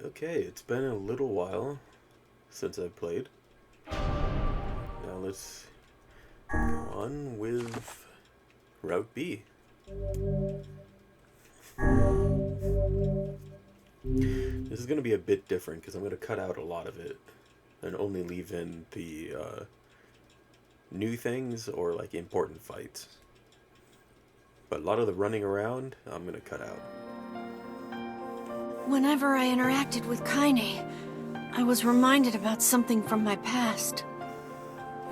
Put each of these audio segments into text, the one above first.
Okay, it's been a little while since I've played. Now let's go on with Route B. This is going to be a bit different because I'm going to cut out a lot of it and only leave in the new things or like important fights. But a lot of the running around, I'm going to cut out. Whenever I interacted with Kaine, I was reminded about something from my past.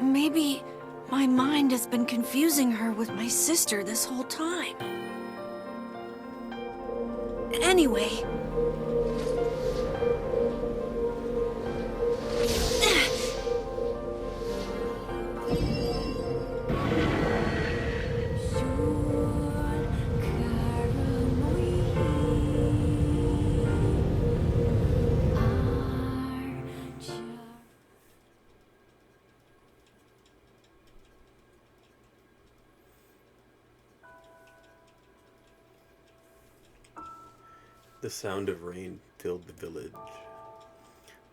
Maybe my mind has been confusing her with my sister this whole time. Anyway... The sound of rain filled the village.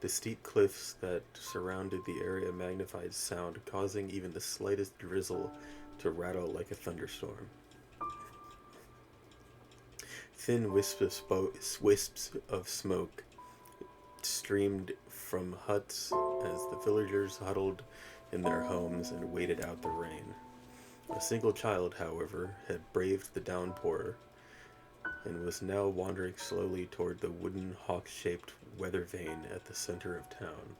The steep cliffs that surrounded the area magnified sound, causing even the slightest drizzle to rattle like a thunderstorm. Thin wisps of smoke streamed from huts as the villagers huddled in their homes and waited out the rain. A single child, however, had braved the downpour and was now wandering slowly toward the wooden hawk-shaped weather vane at the center of town.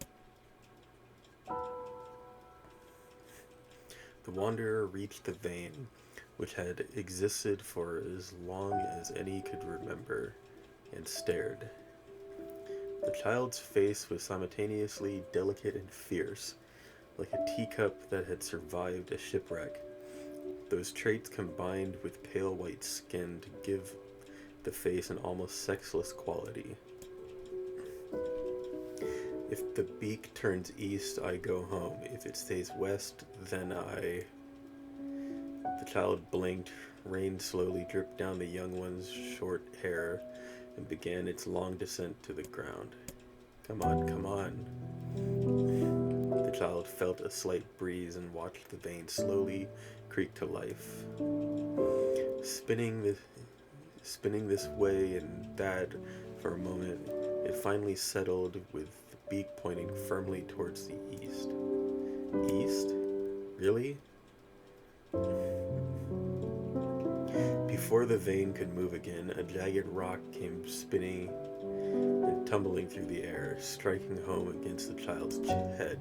The wanderer reached the vane, which had existed for as long as any could remember, and stared. The child's face was simultaneously delicate and fierce, like a teacup that had survived a shipwreck. Those traits combined with pale white skin to give the face an almost sexless quality. If the beak turns east, I go home. If it stays west, then I... The child blinked. Rain slowly dripped down the young one's short hair and began its long descent to the ground. Come on, come on. The child felt a slight breeze and watched the vein slowly creak to life. Spinning this way and that for a moment, it finally settled with the beak pointing firmly towards the east. East? Really? Before the vein could move again, a jagged rock came spinning and tumbling through the air, striking home against the child's head.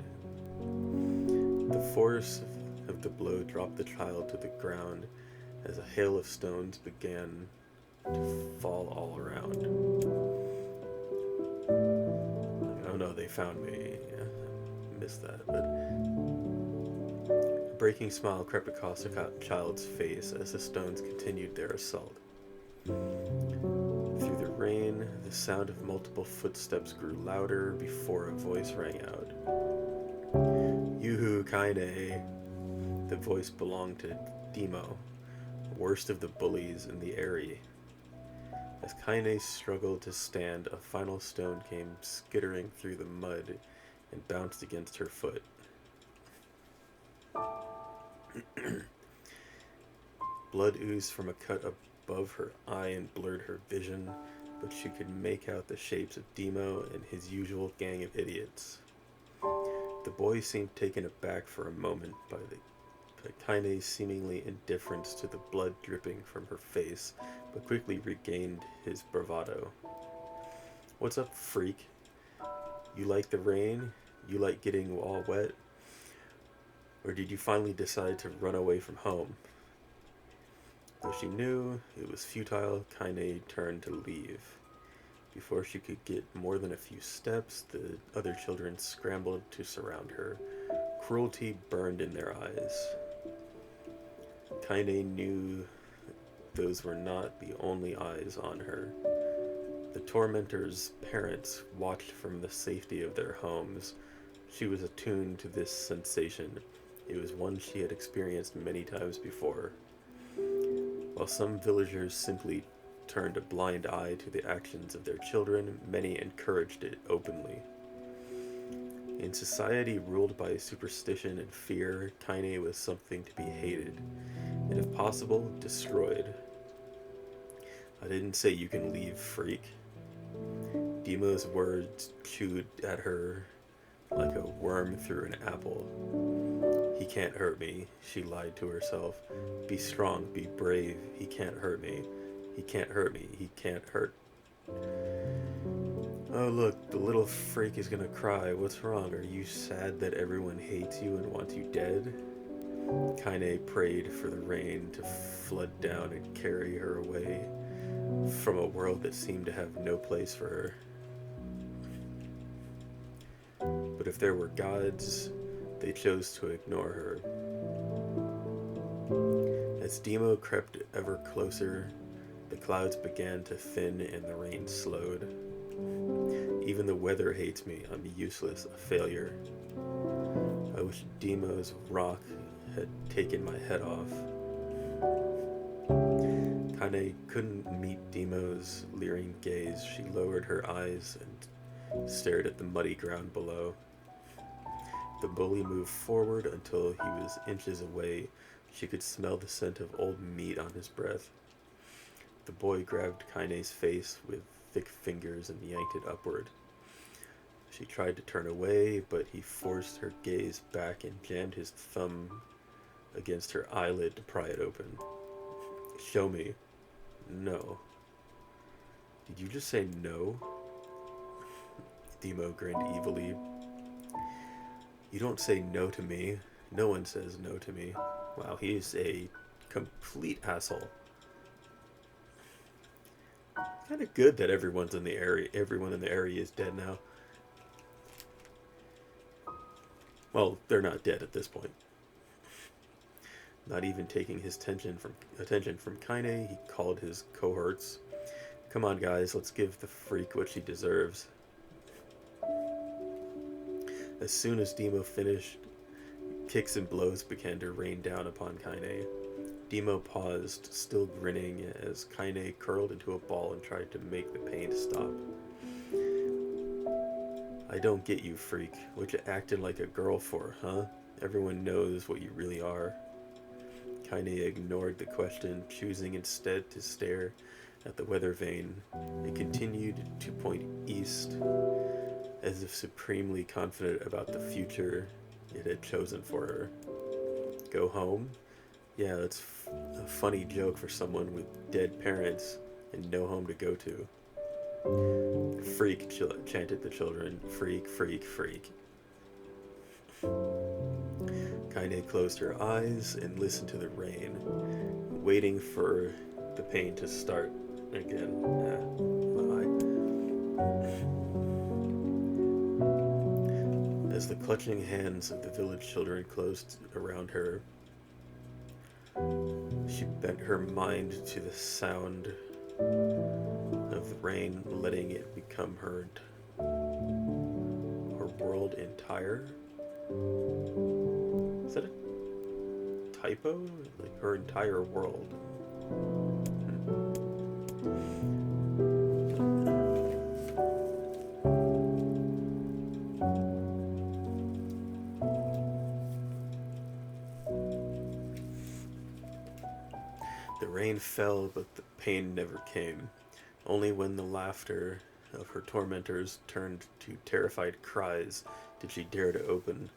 The force of the blow dropped the child to the ground as a hail of stones began to fall all around. Oh no, they found me. I missed that, but a breaking smile crept across the child's face as the stones continued their assault. Through the rain, the sound of multiple footsteps grew louder before a voice rang out. Yoo-hoo, Kaine. The voice belonged to Demo, worst of the bullies in the area. As Kaine struggled to stand, a final stone came skittering through the mud and bounced against her foot. Blood oozed from a cut above her eye and blurred her vision, but she could make out the shapes of Demo and his usual gang of idiots. The boy seemed taken aback for a moment by Kaine's seemingly indifference to the blood dripping from her face, but quickly regained his bravado. What's up, freak? You like the rain? You like getting all wet? Or did you finally decide to run away from home? Though she knew it was futile, Kaine turned to leave. Before she could get more than a few steps, the other children scrambled to surround her. Cruelty burned in their eyes. Kaine knew those were not the only eyes on her. The tormentor's parents watched from the safety of their homes. She was attuned to this sensation. It was one she had experienced many times before. While some villagers simply turned a blind eye to the actions of their children, many encouraged it openly. In society ruled by superstition and fear, Kaine was something to be hated, and if possible, destroyed. I didn't say you can leave, freak. Demo's words chewed at her like a worm through an apple. He can't hurt me, she lied to herself. Be strong, be brave. He can't hurt me. He can't hurt me. He can't hurt. Oh look, the little freak is gonna cry. What's wrong? Are you sad that everyone hates you and wants you dead? Kaine prayed for the rain to flood down and carry her away from a world that seemed to have no place for her. But if there were gods, they chose to ignore her. As Demo crept ever closer, the clouds began to thin and the rain slowed. Even the weather hates me. I'm useless, a failure. I wish Demo's rock had taken my head off. Kaine couldn't meet Demo's leering gaze. She lowered her eyes and stared at the muddy ground below. The bully moved forward until he was inches away. She could smell the scent of old meat on his breath. The boy grabbed Kaine's face with thick fingers and yanked it upward. She tried to turn away, but he forced her gaze back and jammed his thumb against her eyelid to pry it open. Show me. No. Did you just say no? Demo grinned evilly. You don't say no to me. No one says no to me. Wow, he's a complete asshole. Kind of good that everyone in the area is dead now. Well, they're not dead at this point. Not even taking his attention from Kaine, he called his cohorts. Come on, guys, let's give the freak what she deserves. As soon as Demo finished, kicks and blows began to rain down upon Kaine. Demo paused, still grinning, as Kaine curled into a ball and tried to make the pain stop. I don't get you, freak. What you acting like a girl for, huh? Everyone knows what you really are. Kaine ignored the question, choosing instead to stare at the weather vane. It continued to point east, as if supremely confident about the future it had chosen for her. Go home? Yeah, that's a funny joke for someone with dead parents and no home to go to. Freak, chanted the children. Freak, freak, freak. Kaine closed her eyes and listened to the rain, waiting for the pain to start again. As the clutching hands of the village children closed around her, she bent her mind to the sound of the rain, letting it become her world entire. Is that a typo? Like her entire world. The rain fell, but the pain never came. Only when the laughter of her tormentors turned to terrified cries did she dare to open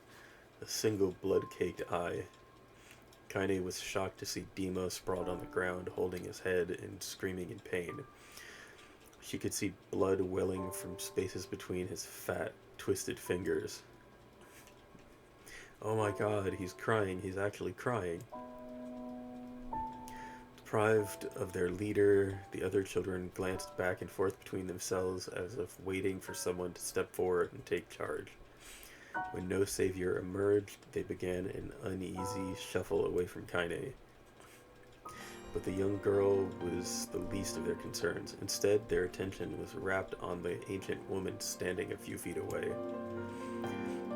a single blood-caked eye. Kaine was shocked to see Demo sprawled on the ground, holding his head and screaming in pain. She could see blood welling from spaces between his fat, twisted fingers. Oh my god, he's crying. He's actually crying. Deprived of their leader, the other children glanced back and forth between themselves as if waiting for someone to step forward and take charge. When no savior emerged, they began an uneasy shuffle away from Kaine. But the young girl was the least of their concerns. Instead, their attention was wrapped on the ancient woman standing a few feet away.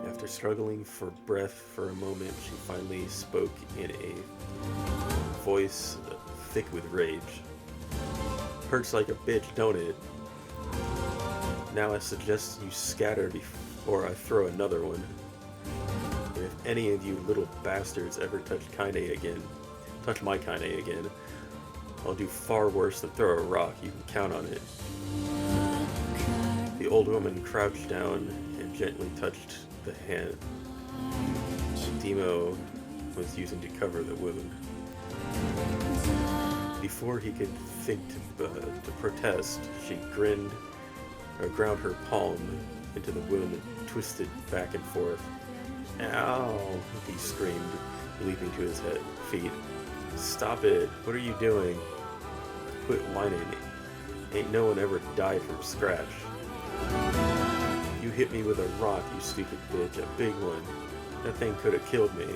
After struggling for breath for a moment, she finally spoke in a voice thick with rage. Hurts like a bitch, don't it? Now I suggest you scatter before I throw another one. And if any of you little bastards ever touch my Kaine again, I'll do far worse than throw a rock, you can count on it. The old woman crouched down and gently touched the hand Demo was using to cover the wound. Before he could think to protest, she ground her palm into the wound and twisted back and forth. Ow, he screamed, leaping to his feet. Stop it, what are you doing? Quit whining. Ain't no one ever died from scratch. You hit me with a rock, you stupid bitch, a big one. That thing could have killed me.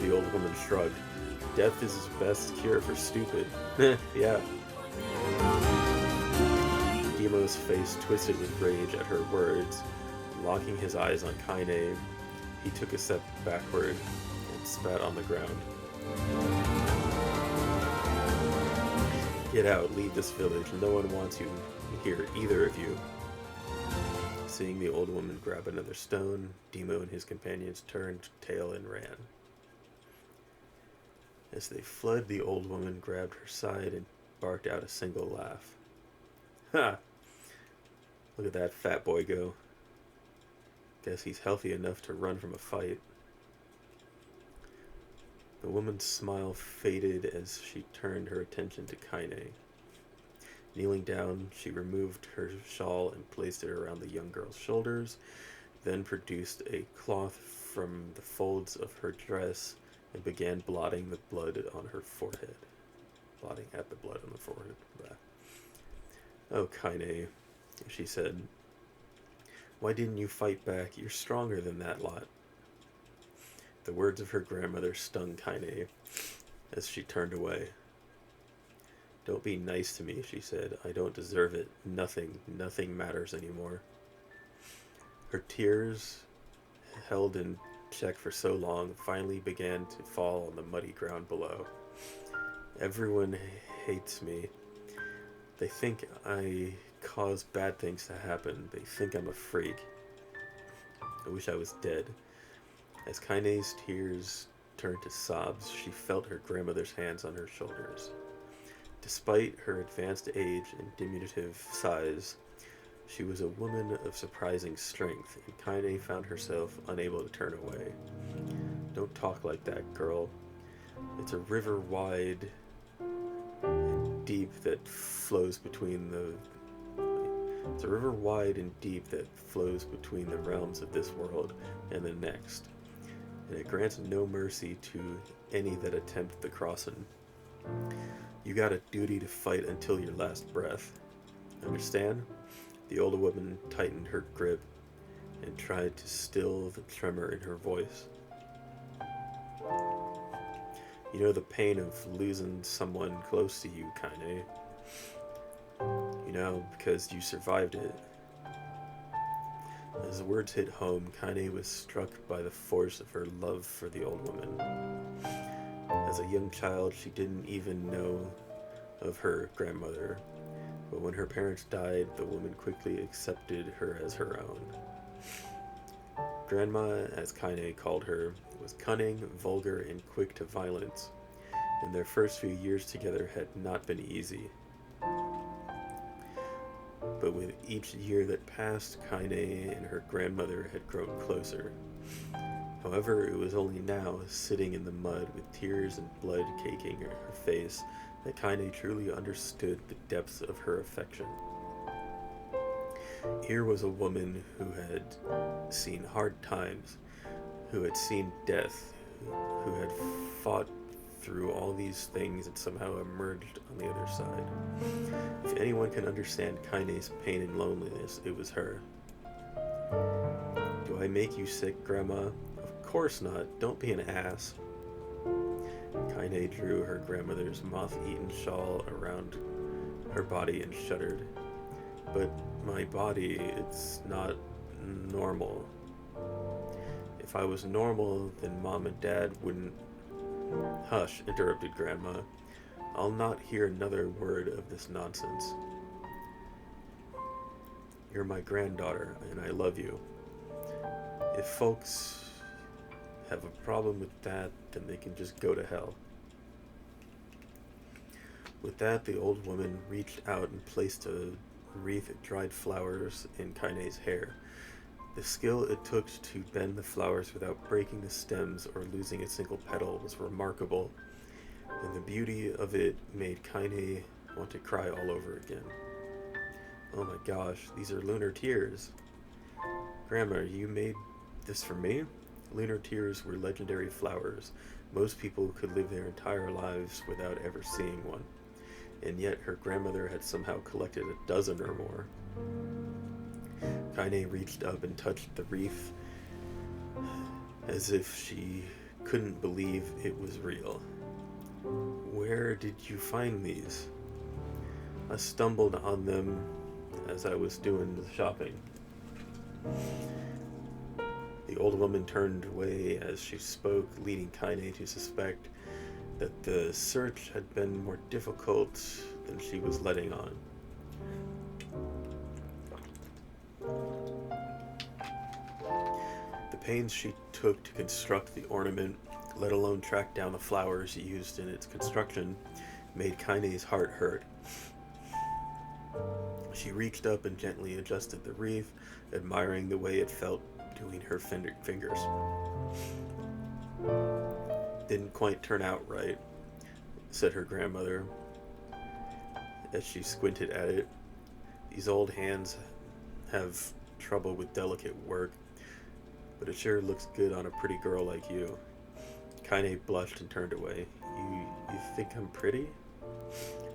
The old woman shrugged. Death is his best cure for stupid. Yeah. Demo's face twisted with rage at her words. Locking his eyes on Kaine, he took a step backward and spat on the ground. Get out, leave this village. No one wants you here, either of you. Seeing the old woman grab another stone, Demo and his companions turned tail and ran. As they fled, the old woman grabbed her side and barked out a single laugh. Ha! Look at that fat boy go. Guess he's healthy enough to run from a fight. The woman's smile faded as she turned her attention to Kaine. Kneeling down, she removed her shawl and placed it around the young girl's shoulders, then produced a cloth from the folds of her dress and began blotting the blood on her forehead. Blotting at the blood on the forehead. Blah. Oh, Kaine, she said. Why didn't you fight back? You're stronger than that lot. The words of her grandmother stung Kaine as she turned away. Don't be nice to me, she said. I don't deserve it. Nothing matters anymore. Her tears, held in check for so long, finally began to fall on the muddy ground below. Everyone hates me. They think I cause bad things to happen. They think I'm a freak. I wish I was dead. As Kaine's tears turned to sobs, she felt her grandmother's hands on her shoulders. Despite her advanced age and diminutive size, she was a woman of surprising strength, and Kaine found herself unable to turn away. Don't talk like that, girl. It's a river wide and deep that flows between the realms of this world and the next, and it grants no mercy to any that attempt the crossing. You got a duty to fight until your last breath. Understand? The older woman tightened her grip and tried to still the tremor in her voice. You know the pain of losing someone close to you, Kaine. You know, because you survived it. As the words hit home, Kaine was struck by the force of her love for the old woman. As a young child, she didn't even know of her grandmother, but when her parents died, the woman quickly accepted her as her own. Grandma, as Kaine called her, was cunning, vulgar, and quick to violence, and their first few years together had not been easy. But with each year that passed, Kaine and her grandmother had grown closer. However, it was only now, sitting in the mud with tears and blood caking her face, that Kaine truly understood the depths of her affection. Here was a woman who had seen hard times, who had seen death, who had fought through all these things and somehow emerged on the other side. If anyone can understand Kaine's pain and loneliness, it was her. Do I make you sick, Grandma? Of course not. Don't be an ass. Kaine drew her grandmother's moth-eaten shawl around her body and shuddered. But my body, it's not normal. If I was normal, then Mom and Dad wouldn't... Hush, interrupted Grandma. I'll not hear another word of this nonsense. You're my granddaughter, and I love you. If folks have a problem with that, then they can just go to hell. With that, the old woman reached out and placed a wreath of dried flowers in Kaine's hair. The skill it took to bend the flowers without breaking the stems or losing a single petal was remarkable, and the beauty of it made Kaine want to cry all over again. Oh my gosh, these are lunar tears. Grandma, you made this for me? Lunar tears were legendary flowers. Most people could live their entire lives without ever seeing one, and yet her grandmother had somehow collected a dozen or more. Kaine reached up and touched the wreath as if she couldn't believe it was real. Where did you find these? I stumbled on them as I was doing the shopping. The old woman turned away as she spoke, leading Kaine to suspect that the search had been more difficult than she was letting on. The pains she took to construct the ornament, let alone track down the flowers used in its construction, made Kaine's heart hurt. She reached up and gently adjusted the wreath, admiring the way it felt between her fingers. Didn't quite turn out right, said her grandmother as she squinted at it. These old hands have trouble with delicate work, but it sure looks good on a pretty girl like you. Kaine blushed and turned away. You think I'm pretty?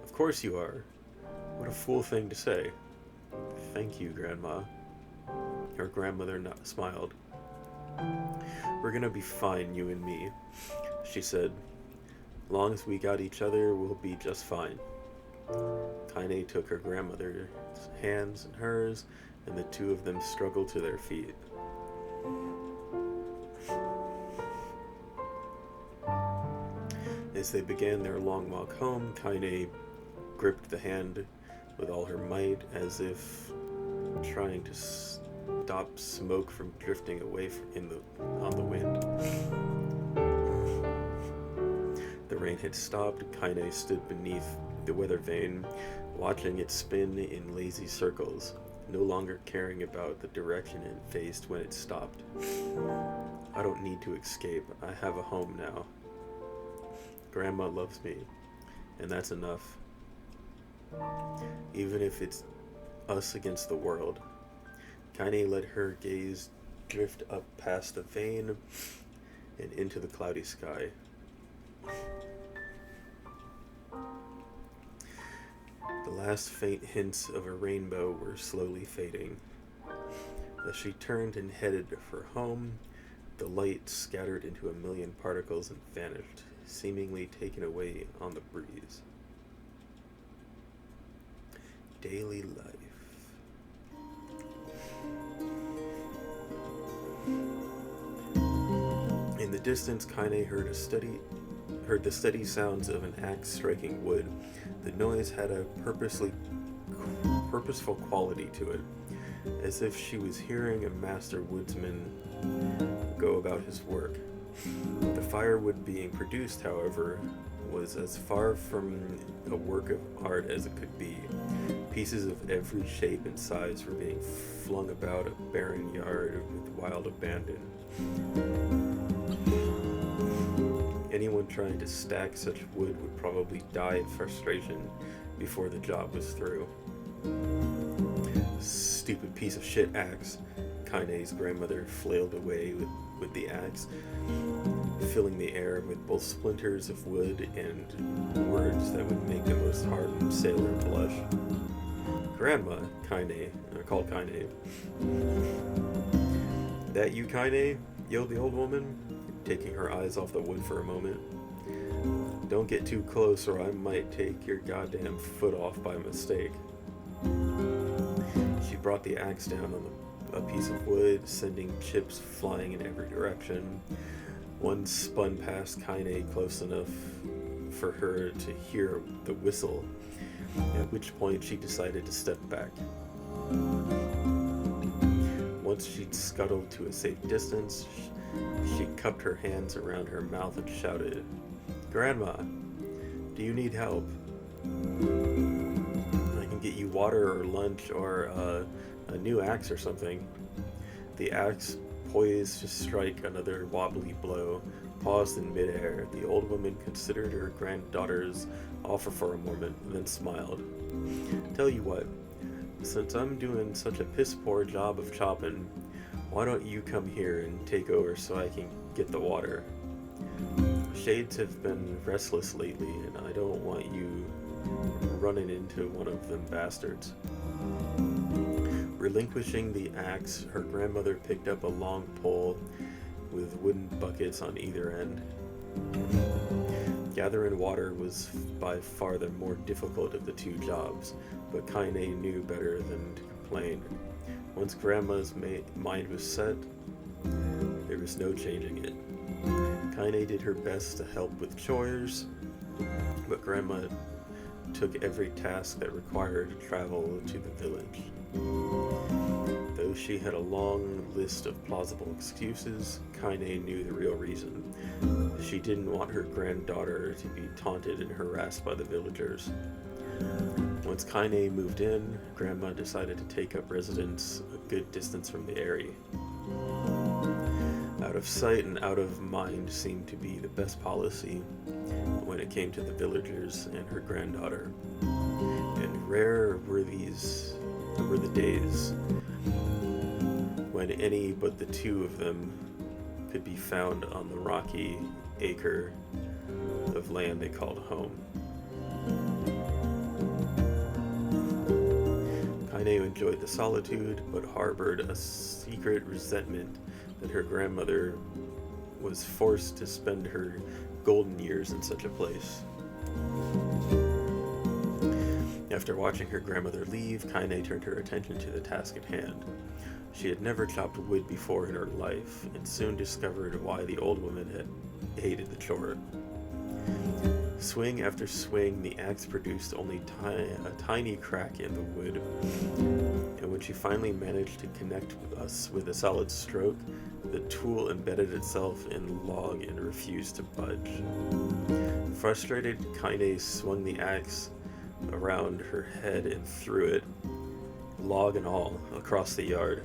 Of course you are. What a fool thing to say. Thank you, Grandma. Her grandmother smiled. We're gonna be fine, you and me, she said. Long as we got each other, we'll be just fine. Kaine took her grandmother's hands in hers, and the two of them struggled to their feet. As they began their long walk home, Kaine gripped the hand with all her might, as if trying to stop smoke from drifting away on the wind. The rain had stopped. Kaine stood beneath the weather vane, watching it spin in lazy circles, no longer caring about the direction it faced when it stopped. I don't need to escape. I have a home now. Grandma loves me, and that's enough. Even if it's us against the world. Kaine let her gaze drift up past the vane and into the cloudy sky. The last faint hints of a rainbow were slowly fading. As she turned and headed for home, the light scattered into a million particles and vanished, seemingly taken away on the breeze. Daily life. In the distance, Kaine heard the steady sounds of an axe striking wood. The noise had a purposeful quality to it, as if she was hearing a master woodsman go about his work. The firewood being produced, however, was as far from a work of art as it could be. Pieces of every shape and size were being flung about a barren yard with wild abandon. Anyone trying to stack such wood would probably die of frustration before the job was through. Stupid piece of shit axe. Kaine's grandmother flailed away with the axe, filling the air with both splinters of wood and words that would make the most hardened sailor blush. Grandma, Kaine called Kaine. That you, Kaine? Yelled the old woman, taking her eyes off the wood for a moment. Don't get too close or I might take your goddamn foot off by mistake. She brought the axe down on a piece of wood, sending chips flying in every direction. One spun past Kaine close enough for her to hear the whistle, at which point she decided to step back. Once she'd scuttled to a safe distance, she cupped her hands around her mouth and shouted, "Grandma, do you need help? I can get you water or lunch or a new axe or something." The axe, poised to strike another wobbly blow, paused in midair. The old woman considered her granddaughter's offer for a moment, and then smiled. "Tell you what, since I'm doing such a piss-poor job of chopping, why don't you come here and take over so I can get the water? Shades have been restless lately, and I don't want you running into one of them bastards." Relinquishing the axe, her grandmother picked up a long pole with wooden buckets on either end. Gathering water was by far the more difficult of the two jobs, but Kaine knew better than to complain. Once Grandma's mind was set, there was no changing it. Kaine did her best to help with chores, but Grandma took every task that required to travel to the village. Though she had a long list of plausible excuses, Kaine knew the real reason. She didn't want her granddaughter to be taunted and harassed by the villagers. Once Kaine moved in, Grandma decided to take up residence a good distance from the area. Out of sight and out of mind seemed to be the best policy when it came to the villagers and her granddaughter. And rare were the days when any but the two of them could be found on the rocky acre of land they called home. Kaine enjoyed the solitude, but harbored a secret resentment that her grandmother was forced to spend her golden years in such a place. After watching her grandmother leave, Kaine turned her attention to the task at hand. She had never chopped wood before in her life, and soon discovered why the old woman had hated the chore. Swing after swing, the axe produced only a tiny crack in the wood, and when she finally managed to connect us with a solid stroke, the tool embedded itself in the log and refused to budge. Frustrated, Kaine swung the axe around her head and threw it, log and all, across the yard.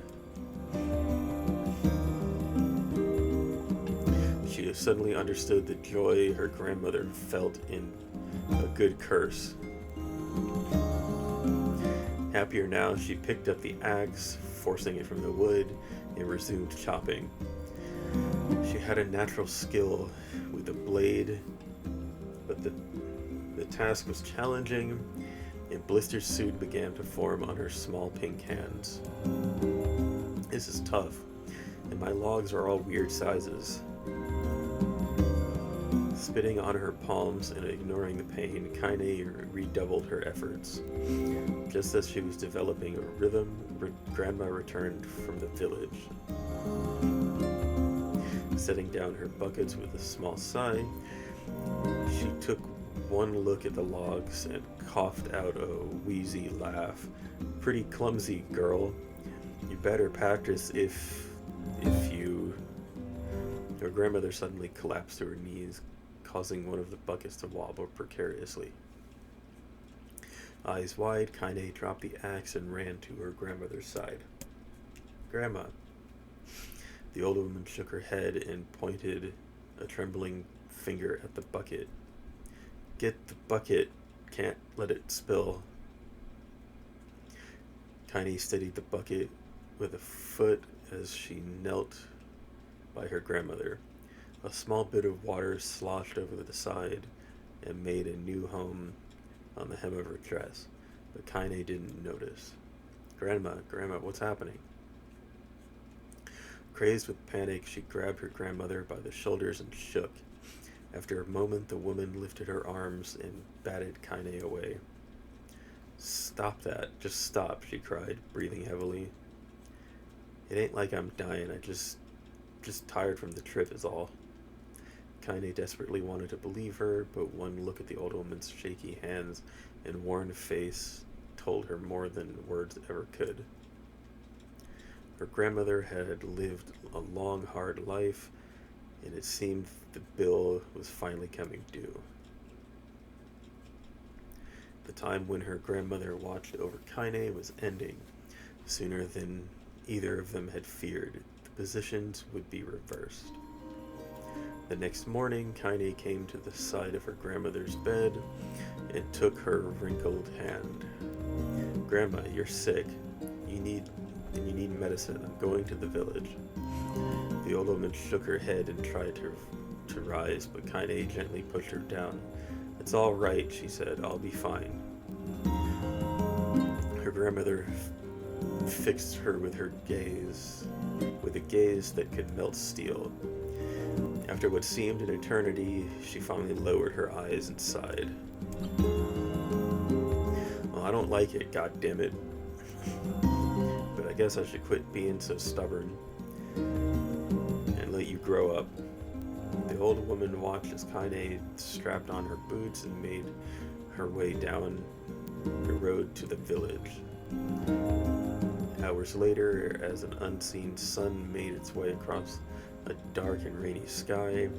She suddenly understood the joy her grandmother felt in a good curse. Happier now, she picked up the axe, forcing it from the wood, and resumed chopping. She had a natural skill with the blade, but the task was challenging, and blisters soon began to form on her small pink hands. "This is tough, and my logs are all weird sizes." Spitting on her palms and ignoring the pain, Kaine redoubled her efforts. Just as she was developing a rhythm, Grandma returned from the village. Setting down her buckets with a small sigh, she took one look at the logs and coughed out a wheezy laugh. "Pretty clumsy, girl. You better practice if you..." Her grandmother suddenly collapsed to her knees, causing one of the buckets to wobble precariously. Eyes wide, Kaine dropped the axe and ran to her grandmother's side. "Grandma." The old woman shook her head and pointed a trembling finger at the bucket. "Get the bucket. Can't let it spill." Kaine steadied the bucket with a foot as she knelt by her grandmother. A small bit of water sloshed over the side and made a new home on the hem of her dress, but Kaine didn't notice. Grandma, what's happening?" Crazed with panic, she grabbed her grandmother by the shoulders and shook. After a moment, the woman lifted her arms and batted Kaine away. "Stop that. Just stop," she cried, breathing heavily. "It ain't like I'm dying. I just tired from the trip is all." Kaine desperately wanted to believe her, but one look at the old woman's shaky hands and worn face told her more than words ever could. Her grandmother had lived a long, hard life, and it seemed the bill was finally coming due. The time when her grandmother watched over Kaine was ending, sooner than either of them had feared. The positions would be reversed. The next morning, Kaine came to the side of her grandmother's bed and took her wrinkled hand. "Grandma, you're sick. You need medicine. I'm going to the village." The old woman shook her head and tried to rise, but Kaine gently pushed her down. "It's all right," she said. "I'll be fine." Her grandmother fixed her with a gaze that could melt steel. After what seemed an eternity, she finally lowered her eyes and sighed. "Well, I don't like it, goddammit. But I guess I should quit being so stubborn and let you grow up." The old woman watched as Kaine strapped on her boots and made her way down the road to the village. Hours later, as an unseen sun made its way across a dark and rainy sky,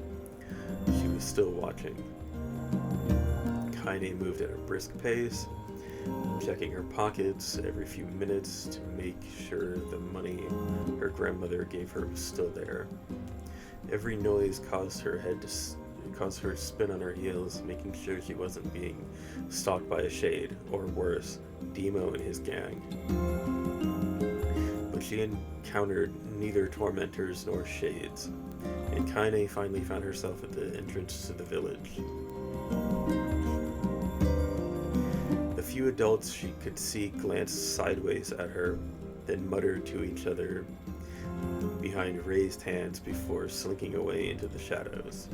she was still watching. Kaine moved at a brisk pace, checking her pockets every few minutes to make sure the money her grandmother gave her was still there. Every noise caused her to spin on her heels, making sure she wasn't being stalked by a shade, or worse, Demo and his gang. But she encountered neither tormentors nor shades, and Kaine finally found herself at the entrance to the village. The few adults she could see glanced sideways at her, then muttered to each other behind raised hands before slinking away into the shadows.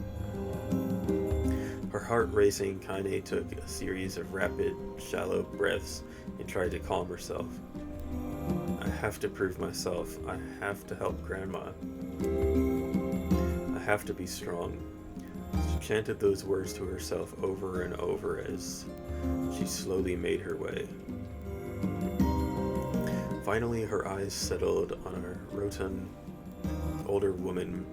Her heart racing, Kaine took a series of rapid, shallow breaths and tried to calm herself. "I have to prove myself. I have to help Grandma. I have to be strong." She chanted those words to herself over and over as she slowly made her way. Finally, her eyes settled on a rotund, older woman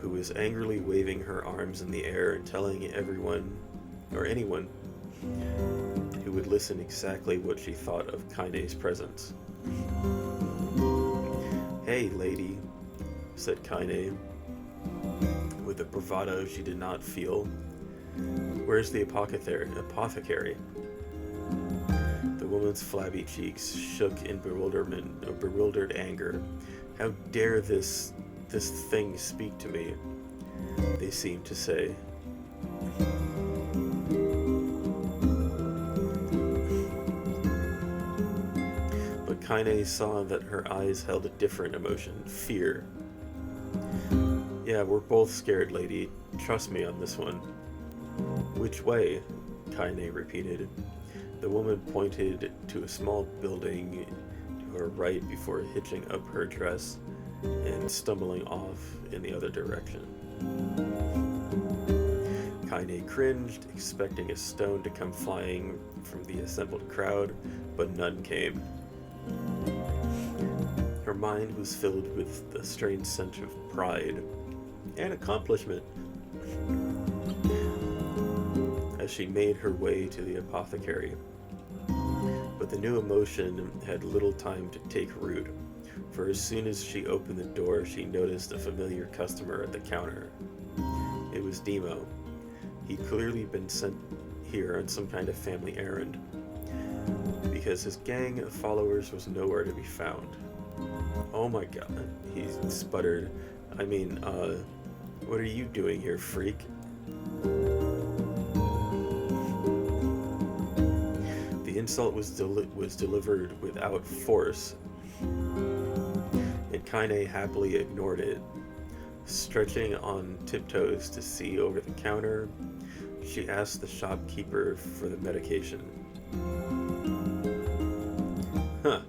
who was angrily waving her arms in the air and telling everyone, or anyone, who would listen exactly what she thought of Kaine's presence. "Hey, lady," said Kaine, with a bravado she did not feel. "Where's the apothecary?" The woman's flabby cheeks shook in bewildered anger. "How dare this thing speak to me?" they seemed to say. But Kaine saw that her eyes held a different emotion, fear. "Yeah, we're both scared, lady. Trust me on this one." "Which way?" Kaine repeated. The woman pointed to a small building to her right before hitching up her dress and stumbling off in the other direction. Kaine cringed, expecting a stone to come flying from the assembled crowd, but none came. Her mind was filled with a strange sense of pride and accomplishment as she made her way to the apothecary. But the new emotion had little time to take root, for as soon as she opened the door, she noticed a familiar customer at the counter. It was Demo. He'd clearly been sent here on some kind of family errand, because his gang of followers was nowhere to be found. "Oh my god," he sputtered. What are you doing here, freak?" The insult was delivered without force, and Kaine happily ignored it. Stretching on tiptoes to see over the counter, she asked the shopkeeper for the medication. "Huh,"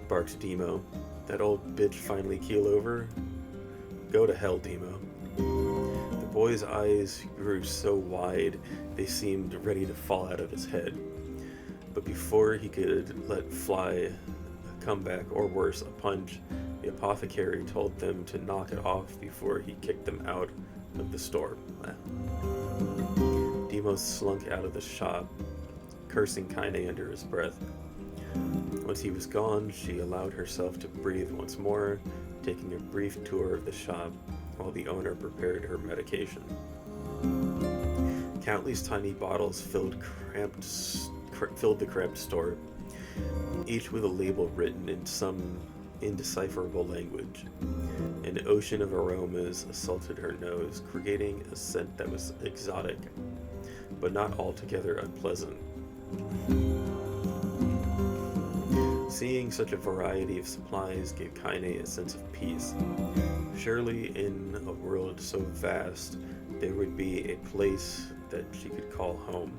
barked Demo. "That old bitch finally keel over? Go to hell, Demo." The boy's eyes grew so wide they seemed ready to fall out of his head. But before he could let fly a comeback, or worse, a punch, the apothecary told them to knock it off before he kicked them out of the store. Demos slunk out of the shop, cursing Kaine under his breath. Once he was gone, she allowed herself to breathe once more, taking a brief tour of the shop while the owner prepared her medication. Countless tiny bottles filled the cramped store, each with a label written in some indecipherable language. An ocean of aromas assaulted her nose, creating a scent that was exotic, but not altogether unpleasant. Seeing such a variety of supplies gave Kaine a sense of peace. Surely in a world so vast, there would be a place that she could call home.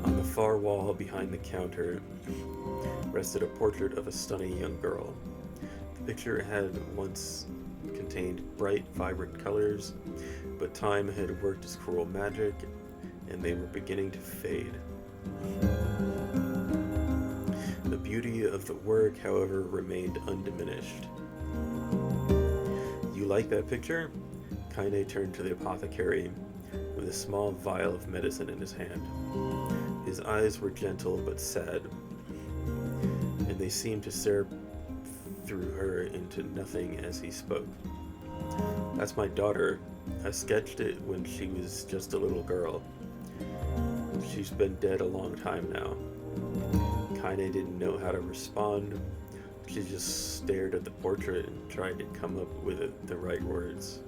On the far wall behind the counter rested a portrait of a stunning young girl. The picture had once contained bright, vibrant colors, but time had worked its cruel magic, and they were beginning to fade. The beauty of the work, however, remained undiminished. "You like that picture?" Kaine turned to the apothecary with a small vial of medicine in his hand. His eyes were gentle but sad, and they seemed to stare through her into nothing as he spoke. "That's my daughter. I sketched it when she was just a little girl. She's been dead a long time now." Kaine didn't know how to respond. She just stared at the portrait and tried to come up with the right words.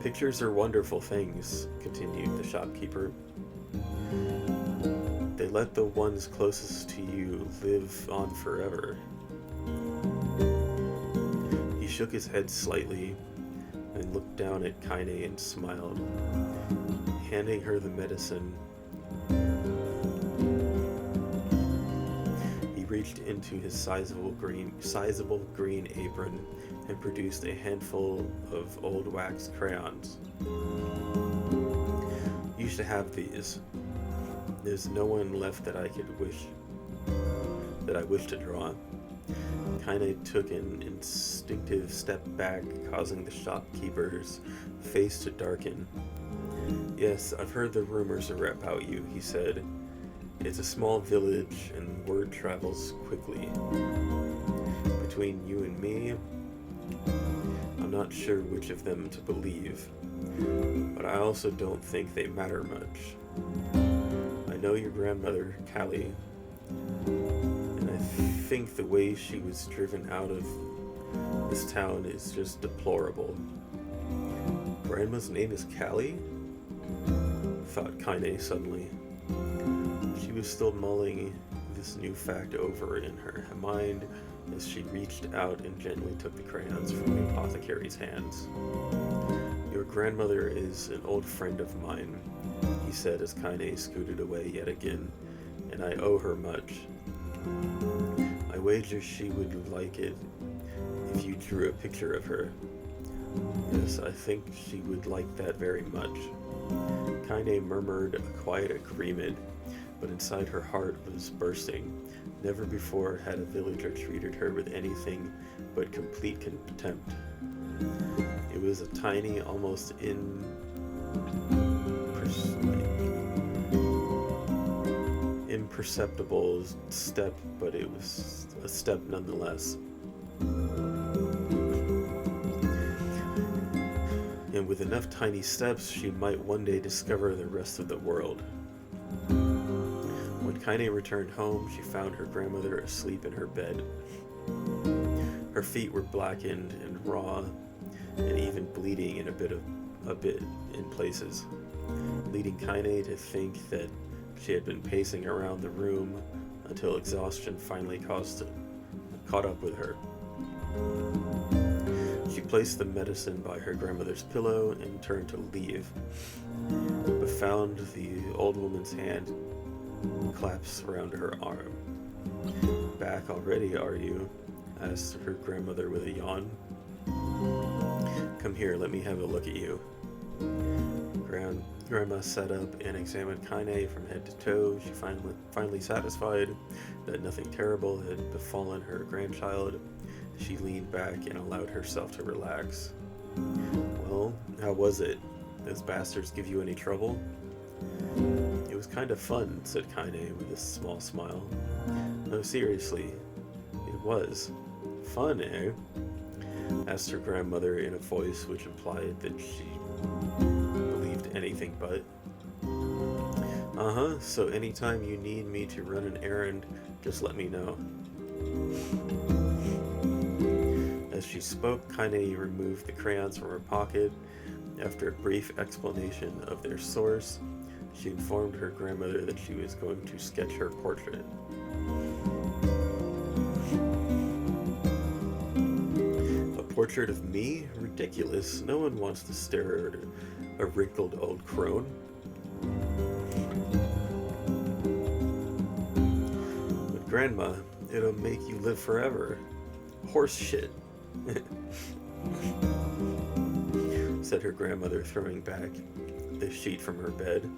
"Pictures are wonderful things," continued the shopkeeper. "They let the ones closest to you live on forever." He shook his head slightly and looked down at Kaine and smiled, handing her the medicine. He reached into his sizable green apron and produced a handful of old wax crayons. "You should have these. There's no one left that I wish to draw." Kaine took an instinctive step back, causing the shopkeeper's face to darken. "Yes, I've heard the rumors about you," he said. "It's a small village and word travels quickly. Between you and me, I'm not sure which of them to believe, but I also don't think they matter much. I know your grandmother, Callie, and I think the way she was driven out of this town is just deplorable." "Grandma's name is Callie?" thought Kaine suddenly. She was still mulling this new fact over in her mind as she reached out and gently took the crayons from the apothecary's hands. "Your grandmother is an old friend of mine," he said as Kaine scooted away yet again, "and I owe her much. I wager she would like it if you drew a picture of her. Yes, I think she would like that very much." Kaine murmured a quiet agreement, but inside her heart was bursting. Never before had a villager treated her with anything but complete contempt. It was a tiny, almost imperceptible step, but it was a step nonetheless. And with enough tiny steps, she might one day discover the rest of the world. When Kaine returned home, she found her grandmother asleep in her bed. Her feet were blackened and raw, and even bleeding a bit in places, leading Kaine to think that she had been pacing around the room until exhaustion finally caught up with her. She placed the medicine by her grandmother's pillow and turned to leave, but found the old woman's hand clasped around her arm. "Back already, are you? asked her grandmother with a yawn. Come here, let me have a look at you. Grandma sat up and examined Kaine from head to toe. She finally satisfied that nothing terrible had befallen her grandchild. She leaned back and allowed herself to relax. Well, how was it? Those bastards give you any trouble? It was kind of fun, said Kaine with a small smile. No, seriously, it was. Fun, eh? Asked her grandmother in a voice which implied that she believed anything but. Uh-huh, so anytime you need me to run an errand, just let me know. As she spoke, Kaine removed the crayons from her pocket. After a brief explanation of their source, she informed her grandmother that she was going to sketch her portrait. A portrait of me? Ridiculous. No one wants to stare at a wrinkled old crone. But Grandma, it'll make you live forever. Horse shit. Said her grandmother, throwing back the sheet from her bed.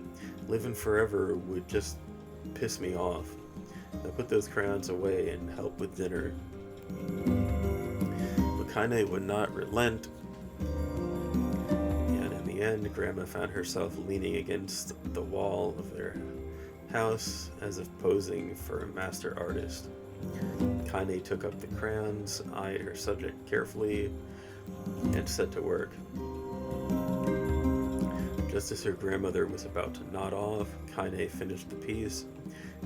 Living forever would just piss me off. Now put those crayons away and help with dinner. But Kaine would not relent, and in the end, Grandma found herself leaning against the wall of their house as if posing for a master artist. Kaine took up the crayons, eyed her subject carefully, and set to work. Just as her grandmother was about to nod off, Kaine finished the piece.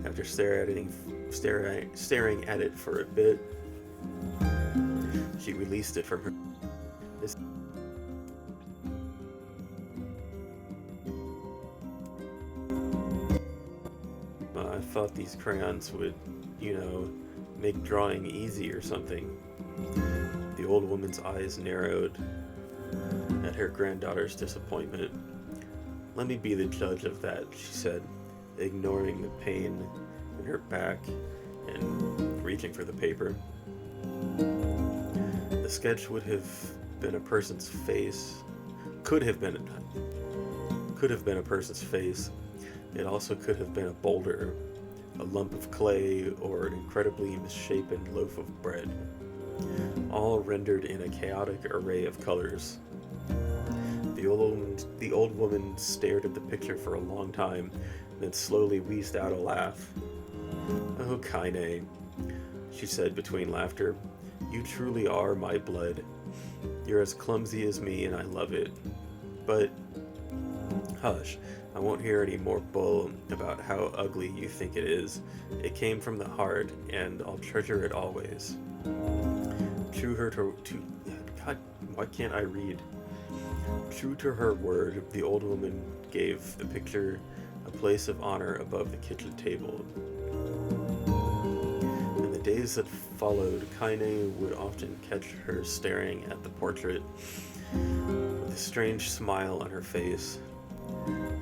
After staring at it for a bit, she released it from her. I thought these crayons would, make drawing easy or something. The old woman's eyes narrowed at her granddaughter's disappointment. Let me be the judge of that, she said, ignoring the pain in her back and reaching for the paper. The sketch would have been a person's face. Could have been a person's face. It also could have been a boulder, a lump of clay, or an incredibly misshapen loaf of bread, all rendered in a chaotic array of colors. The old woman stared at the picture for a long time, then slowly wheezed out a laugh. Oh, Kaine, she said between laughter, you truly are my blood. You're as clumsy as me, and I love it. But, hush, I won't hear any more bull about how ugly you think it is. It came from the heart, and I'll treasure it always. God, why can't I read? True to her word, the old woman gave the picture a place of honor above the kitchen table. In the days that followed, Kaine would often catch her staring at the portrait with a strange smile on her face,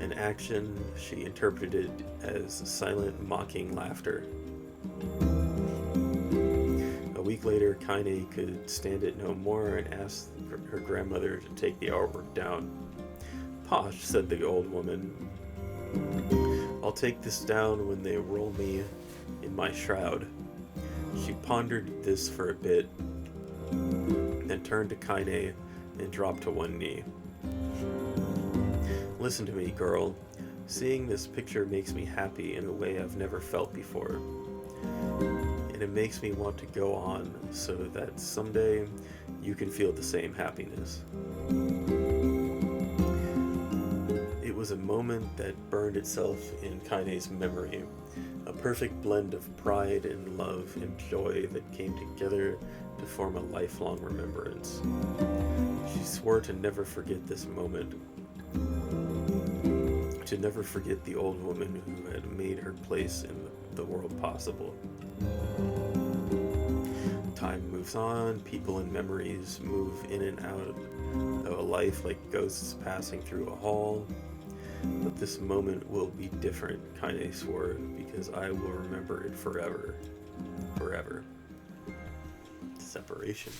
an action she interpreted as silent, mocking laughter. A week later, Kaine could stand it no more and asked her grandmother to take the artwork down. Posh, said the old woman. I'll take this down when they roll me in my shroud. She pondered this for a bit, then turned to Kaine and dropped to one knee. Listen to me, girl. Seeing this picture makes me happy in a way I've never felt before. And it makes me want to go on so that someday you can feel the same happiness. It was a moment that burned itself in Kaine's memory, a perfect blend of pride and love and joy that came together to form a lifelong remembrance. She swore to never forget this moment, to never forget the old woman who had made her place in the world possible. Time moves on, people and memories move in and out of a life like ghosts passing through a hall. But this moment will be different, Kaine swore, because I will remember it forever. Forever. operation.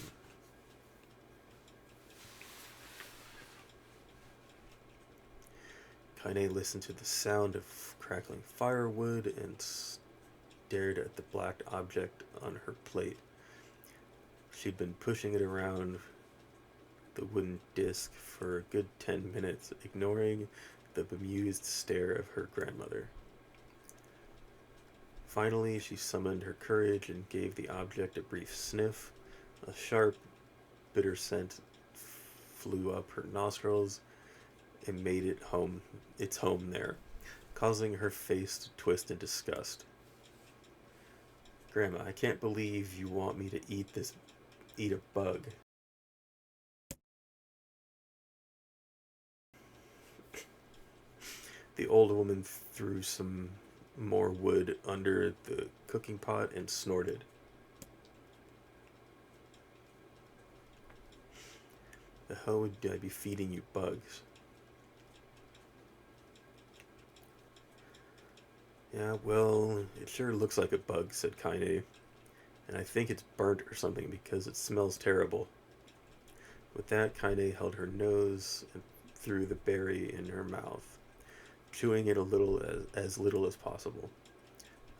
Kaine listened to the sound of crackling firewood and stared at the black object on her plate. She'd been pushing it around the wooden disc for a good 10 minutes, ignoring the bemused stare of her grandmother. Finally, she summoned her courage and gave the object a brief sniff. A sharp, bitter scent flew up her nostrils and made its home there, causing her face to twist in disgust. Grandma, I can't believe you want me to eat a bug. The old woman threw some more wood under the cooking pot and snorted. The hell would I be feeding you bugs? Yeah, well, it sure looks like a bug, said Kaine, and I think it's burnt or something because it smells terrible. With that, Kaine held her nose and threw the berry in her mouth, chewing it as little as possible.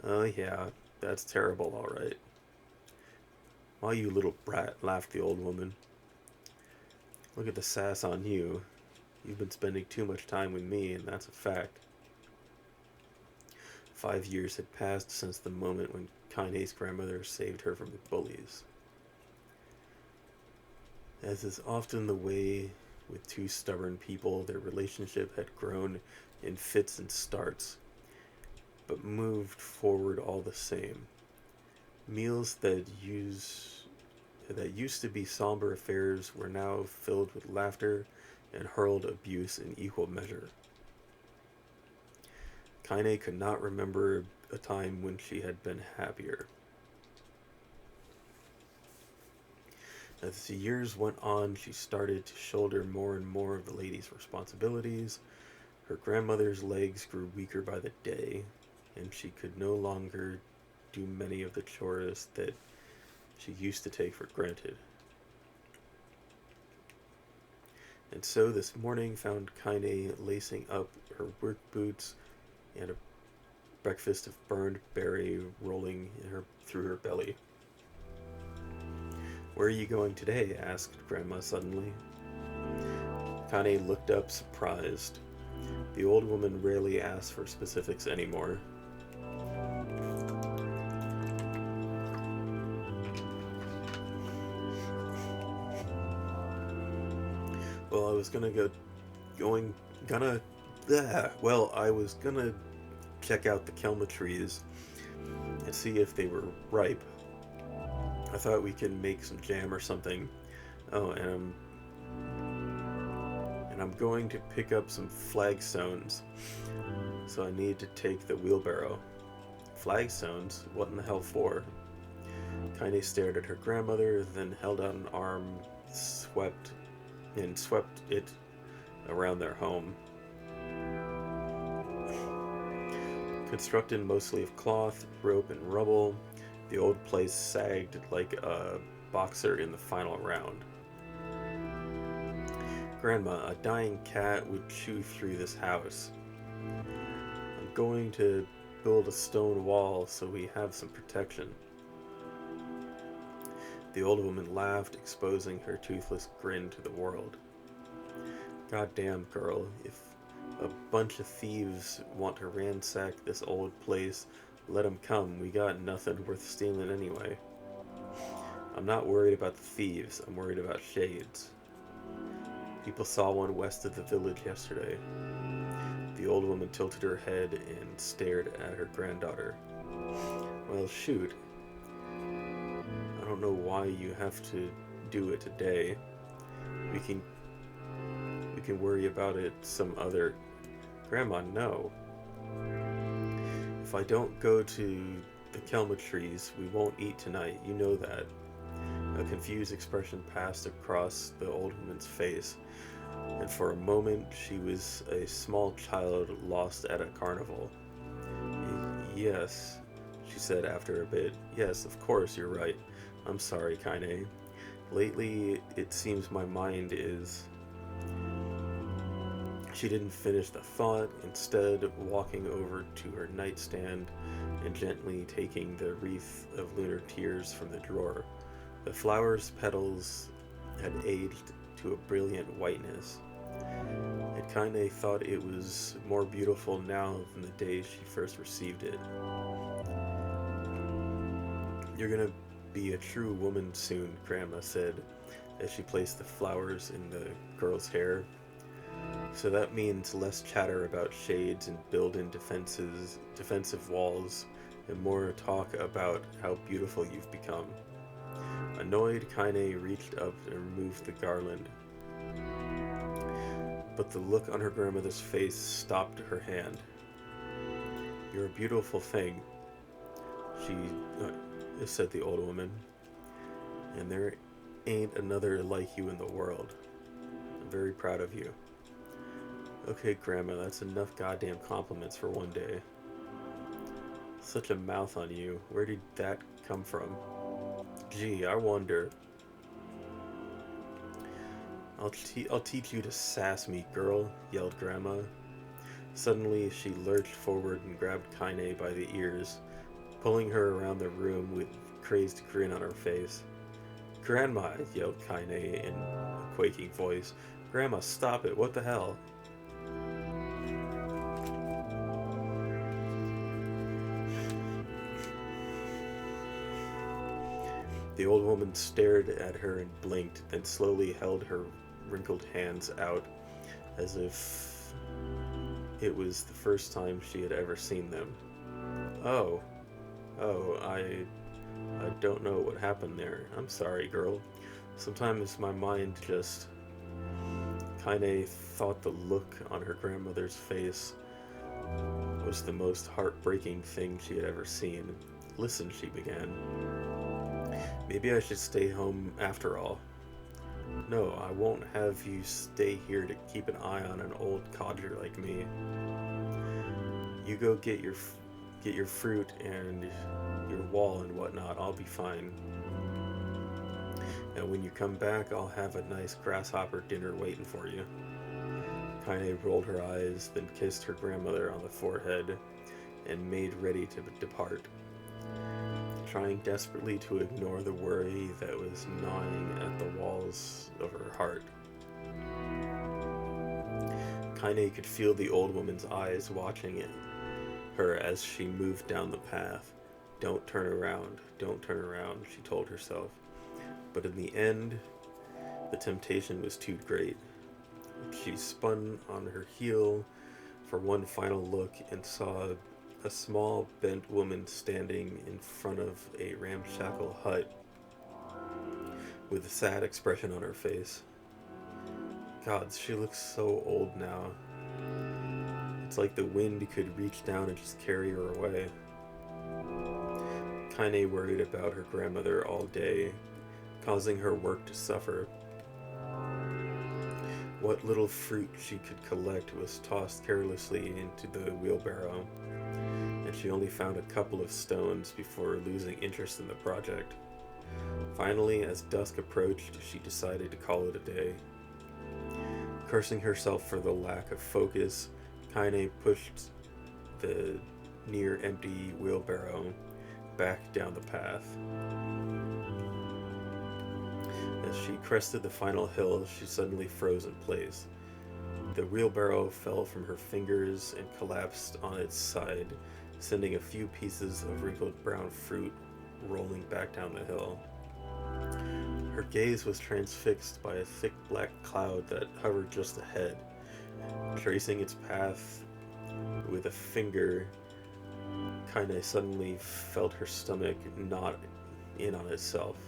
Oh yeah, that's terrible, all right. Why, you little brat, laughed the old woman. Look at the sass on you. You've been spending too much time with me, and that's a fact. 5 years had passed since the moment when Kaine's grandmother saved her from the bullies. As is often the way with two stubborn people, their relationship had grown in fits and starts, but moved forward all the same. Meals that used to be somber affairs were now filled with laughter and hurled abuse in equal measure. Kaine could not remember a time when she had been happier. As the years went on, she started to shoulder more and more of the lady's responsibilities. Her grandmother's legs grew weaker by the day, and she could no longer do many of the chores that she used to take for granted. And so this morning found Kaine lacing up her work boots and a breakfast of burned berry rolling through her belly. Where are you going today? Asked Grandma suddenly. Kaine looked up, surprised. The old woman rarely asked for specifics anymore. Well, I was gonna check out the kelma trees and see if they were ripe. I thought we could make some jam or something. Oh, and I'm going to pick up some flagstones, so I need to take the wheelbarrow. Flagstones? What in the hell for? Kaine stared at her grandmother, then held out an arm, swept it around their home. Constructed mostly of cloth, rope, and rubble, the old place sagged like a boxer in the final round. Grandma, a dying cat would chew through this house. I'm going to build a stone wall so we have some protection. The old woman laughed, exposing her toothless grin to the world. Goddamn, girl, if a bunch of thieves want to ransack this old place, let 'em come. We got nothing worth stealing anyway. I'm not worried about the thieves, I'm worried about shades. People saw one west of the village yesterday. The old woman tilted her head and stared at her granddaughter. Well, shoot. I don't know why you have to do it today. We can worry about it some other... Grandma, no. If I don't go to the kelma trees, we won't eat tonight. You know that. A confused expression passed across the old woman's face, and for a moment she was a small child lost at a carnival. Yes, she said after a bit. Yes, of course, you're right. I'm sorry, Kaine. Lately, it seems my mind is... She didn't finish the thought, instead walking over to her nightstand and gently taking the wreath of lunar tears from the drawer. The flower's petals had aged to a brilliant whiteness. And Kaine thought it was more beautiful now than the day she first received it. "You're gonna be a true woman soon," Grandma said, as she placed the flowers in the girl's hair. "So that means less chatter about shades and built-in defensive walls, and more talk about how beautiful you've become." Annoyed, Kaine reached up and removed the garland. But the look on her grandmother's face stopped her hand. "You're a beautiful thing," said the old woman, "and there ain't another like you in the world. I'm very proud of you." "Okay, Grandma, that's enough goddamn compliments for one day." "Such a mouth on you. Where did that come from?" "Gee, I wonder." I'll teach you to sass me, girl," yelled Grandma. Suddenly, she lurched forward and grabbed Kaine by the ears, pulling her around the room with a crazed grin on her face. "Grandma," yelled Kaine in a quaking voice. "Grandma, stop it. What the hell?" The old woman stared at her and blinked, then slowly held her wrinkled hands out as if it was the first time she had ever seen them. Oh, I don't know what happened there. I'm sorry, girl. Sometimes my mind just..." Kaine thought the look on her grandmother's face was the most heartbreaking thing she had ever seen. "Listen," she began. "Maybe I should stay home after all." "No, I won't have you stay here to keep an eye on an old codger like me. You go get your fruit and your wall and whatnot. I'll be fine. And when you come back, I'll have a nice grasshopper dinner waiting for you." Kaine rolled her eyes, then kissed her grandmother on the forehead and made ready to depart, trying desperately to ignore the worry that was gnawing at the walls of her heart. Kaine could feel the old woman's eyes watching her as she moved down the path. Don't turn around, she told herself. But in the end, the temptation was too great. She spun on her heel for one final look and saw a small, bent woman standing in front of a ramshackle hut with a sad expression on her face. God, she looks so old now. It's like the wind could reach down and just carry her away. Kaine worried about her grandmother all day, causing her work to suffer. What little fruit she could collect was tossed carelessly into the wheelbarrow, and she only found a couple of stones before losing interest in the project. Finally, as dusk approached, she decided to call it a day. Cursing herself for the lack of focus, Kaine pushed the near-empty wheelbarrow back down the path. As she crested the final hill, she suddenly froze in place. The wheelbarrow fell from her fingers and collapsed on its side, sending a few pieces of wrinkled brown fruit rolling back down the hill. Her gaze was transfixed by a thick black cloud that hovered just ahead. Tracing its path with a finger, Kaine suddenly felt her stomach knot in on itself.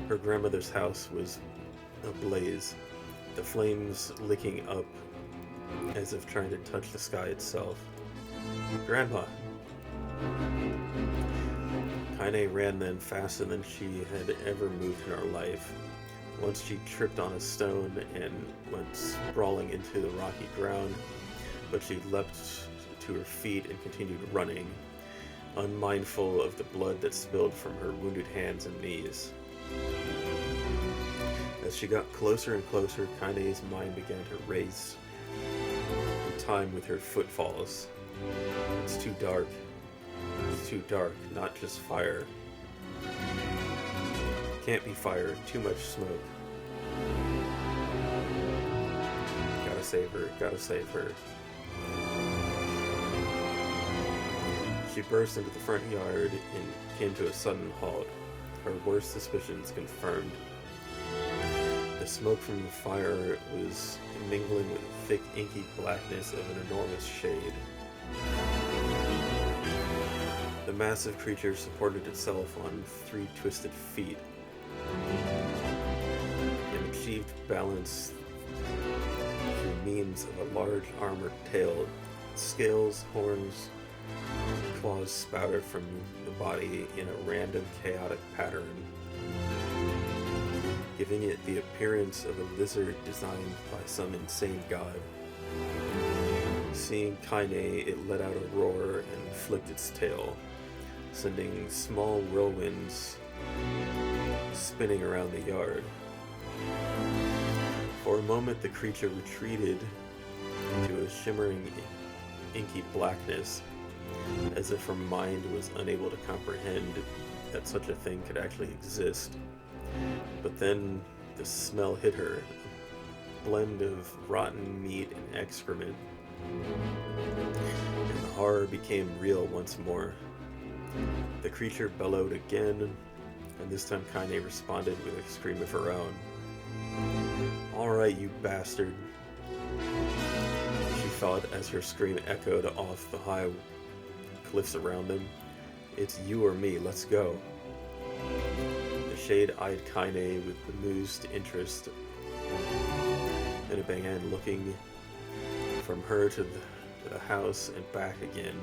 Her grandmother's house was ablaze, the flames licking up as if trying to touch the sky itself. "Grandma!" Kaine ran then faster than she had ever moved in her life. Once she tripped on a stone and went sprawling into the rocky ground, but she leapt to her feet and continued running. unmindful of the blood that spilled from her wounded hands and knees. As she got closer and closer, Kaine's mind began to race in time with her footfalls. It's too dark. It's too dark, not just fire. Can't be fire, too much smoke. Gotta save her, gotta save her. She burst into the front yard and came to a sudden halt, her worst suspicions confirmed. The smoke from the fire was mingling with the thick, inky blackness of an enormous shade. The massive creature supported itself on 3 twisted feet and achieved balance through means of a large armored tail. Scales, horns, claws spouted from the body in a random, chaotic pattern, giving it the appearance of a lizard designed by some insane god. Seeing Kaine, it let out a roar and flicked its tail, sending small whirlwinds spinning around the yard. For a moment, the creature retreated into a shimmering, inky blackness, as if her mind was unable to comprehend that such a thing could actually exist. But then the smell hit her, a blend of rotten meat and excrement, and the horror became real once more. The creature bellowed again, and this time Kaine responded with a scream of her own. "Alright, you bastard," she thought as her scream echoed off the high cliffs around them. "It's you or me, let's go." The shade eyed Kaine with bemused interest, and it began looking from her to the house and back again,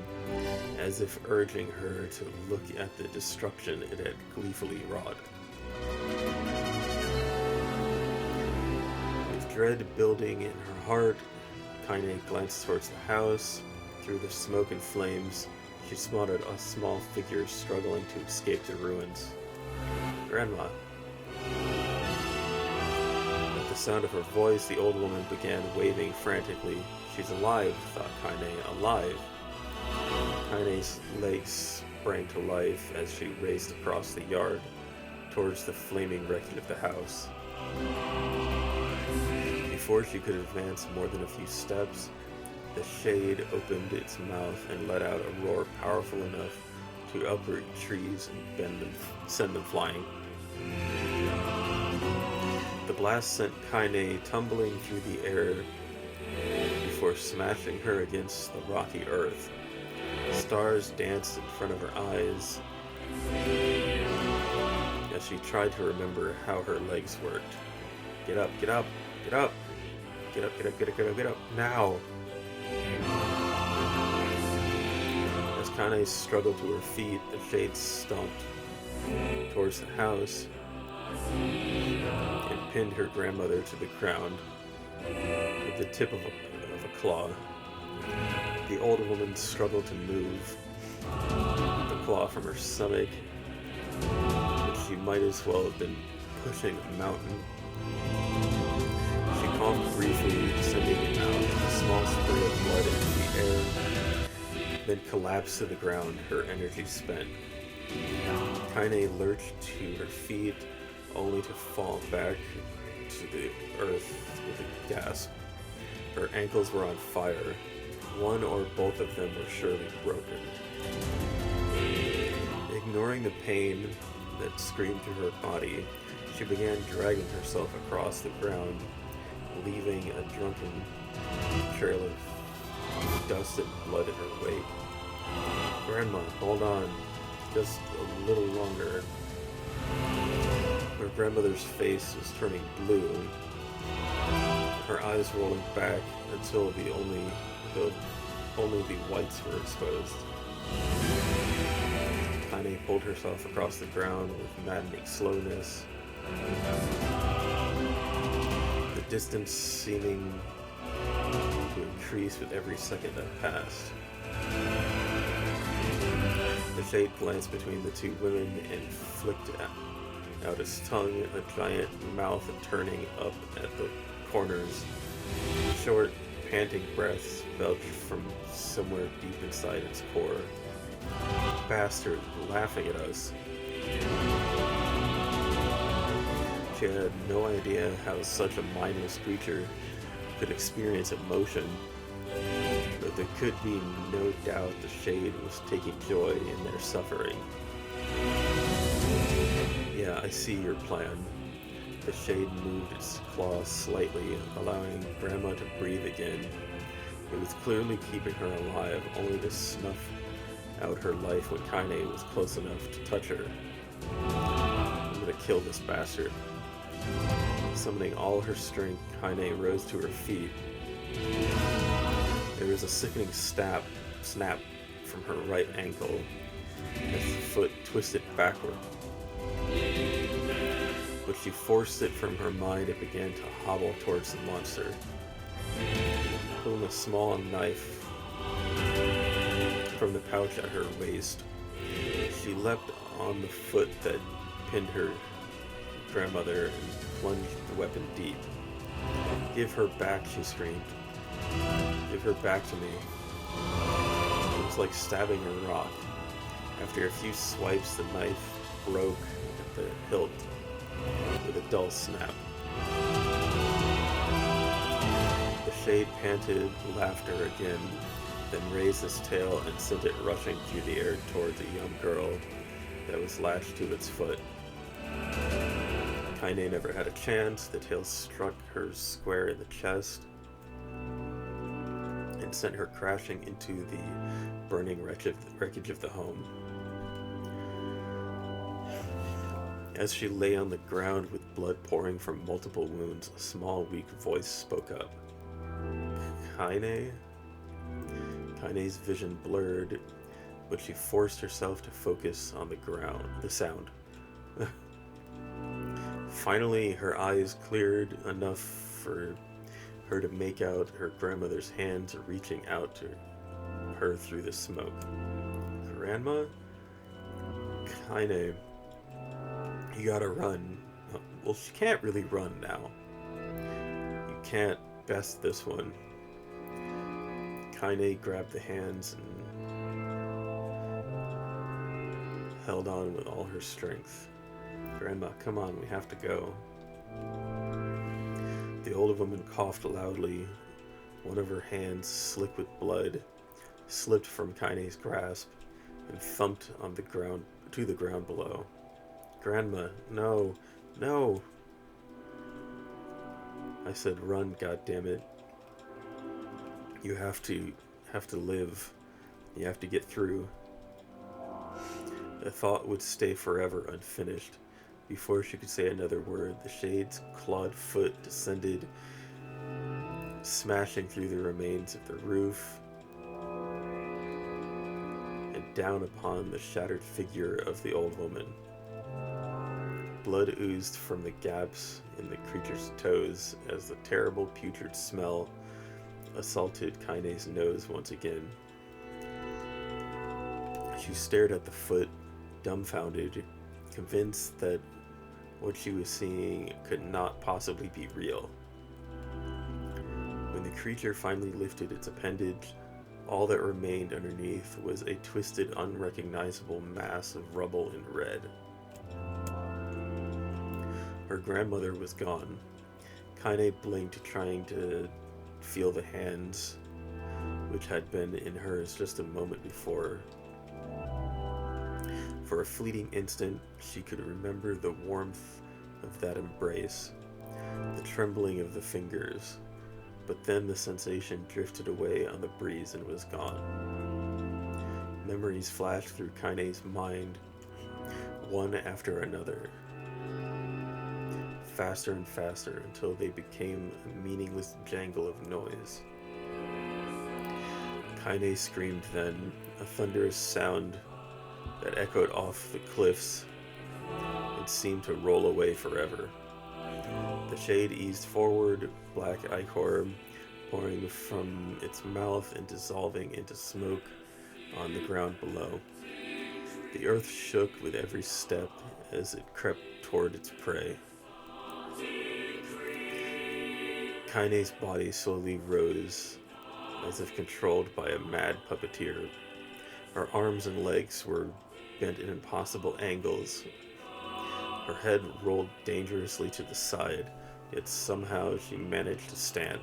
as if urging her to look at the destruction it had gleefully wrought. With dread building in her heart, Kaine glanced towards the house. Through the smoke and flames, she spotted a small figure struggling to escape the ruins. "Grandma." At the sound of her voice, the old woman began waving frantically. "She's alive," thought Kaine, "alive." Kaine's legs sprang to life as she raced across the yard towards the flaming wreckage of the house. Before she could advance more than a few steps, the shade opened its mouth and let out a roar powerful enough to uproot trees and send them flying. The blast sent Kaine tumbling through the air before smashing her against the rocky earth. Stars danced in front of her eyes as she tried to remember how her legs worked. "Get up, get up, get up! Get up, get up, get up, get up, get up, now!" As Kaine struggled to her feet, the shade stomped towards the house and pinned her grandmother to the ground with the tip of a claw. The old woman struggled to move the claw from her stomach, but she might as well have been pushing a mountain. She coughed briefly, sending out a small spray of blood into the air, then collapsed to the ground, her energy spent. Kaine lurched to her feet, only to fall back to the earth with a gasp. Her ankles were on fire. One or both of them were surely broken. Ignoring the pain that screamed through her body, she began dragging herself across the ground, leaving a drunken trail of dust and blood in her wake. "Grandma, hold on. Just a little longer." Her grandmother's face was turning blue, her eyes rolling back until only the whites were exposed. Kaine pulled herself across the ground with maddening slowness, the distance seeming to increase with every second that passed. The Shade glanced between the two women and flicked out his tongue, a giant mouth turning up at the corners. Short, panting breaths belched from somewhere deep inside its core. Bastard, laughing at us. She had no idea how such a mindless creature could experience emotion, but there could be no doubt the Shade was taking joy in their suffering. Yeah, I see your plan. The Shade moved its claws slightly, allowing Grandma to breathe again. It was clearly keeping her alive, only to snuff out her life when Kaine was close enough to touch her. I'm gonna kill this bastard. Summoning all her strength, Kaine rose to her feet. There was a sickening snap from her right ankle as the foot twisted backward. But she forced it from her mind and began to hobble towards the monster. Pulling a small knife from the pouch at her waist, she leapt on the foot that pinned her grandmother and plunged the weapon deep. "Give her back," she screamed. "Give her back to me." It was like stabbing a rock. After a few swipes, the knife broke at the hilt with a dull snap. The Shade panted laughter again, then raised its tail and sent it rushing through the air towards a young girl that was latched to its foot. Kaine never had a chance. The tail struck her square in the chest and sent her crashing into the burning wreckage of the home. As she lay on the ground with blood pouring from multiple wounds, a small, weak voice spoke up. Kaine? Kaine's vision blurred, but she forced herself to focus on the sound. Finally, her eyes cleared enough for her to make out her grandmother's hands reaching out to her through the smoke. "Grandma? Kaine, you gotta run." Well, she can't really run now. "You can't best this one." Kaine grabbed the hands and held on with all her strength. "Grandma, come on, we have to go." The older woman coughed loudly. One of her hands, slick with blood, slipped from Kaine's grasp and thumped on the ground to the ground below. "Grandma, no, no." I said, "Run, goddammit. You have to live. You have to get through." The thought would stay forever unfinished. Before she could say another word, the Shade's clawed foot descended, smashing through the remains of the roof and down upon the shattered figure of the old woman. Blood oozed from the gaps in the creature's toes as the terrible putrid smell assaulted Kaine's nose once again. She stared at the foot, dumbfounded, convinced that what she was seeing could not possibly be real. When the creature finally lifted its appendage, all that remained underneath was a twisted, unrecognizable mass of rubble and red. Her grandmother was gone. Kaine blinked, trying to feel the hands which had been in hers just a moment before. For a fleeting instant, she could remember the warmth of that embrace, the trembling of the fingers, but then the sensation drifted away on the breeze and was gone. Memories flashed through Kaine's mind, one after another, faster and faster until they became a meaningless jangle of noise. Kaine screamed then, a thunderous sound that echoed off the cliffs and seemed to roll away forever. The Shade eased forward, black ichor pouring from its mouth and dissolving into smoke on the ground below. The earth shook with every step as it crept toward its prey. Kaine's body slowly rose, as if controlled by a mad puppeteer. Her arms and legs were bent in impossible angles. Her head rolled dangerously to the side, yet somehow she managed to stand.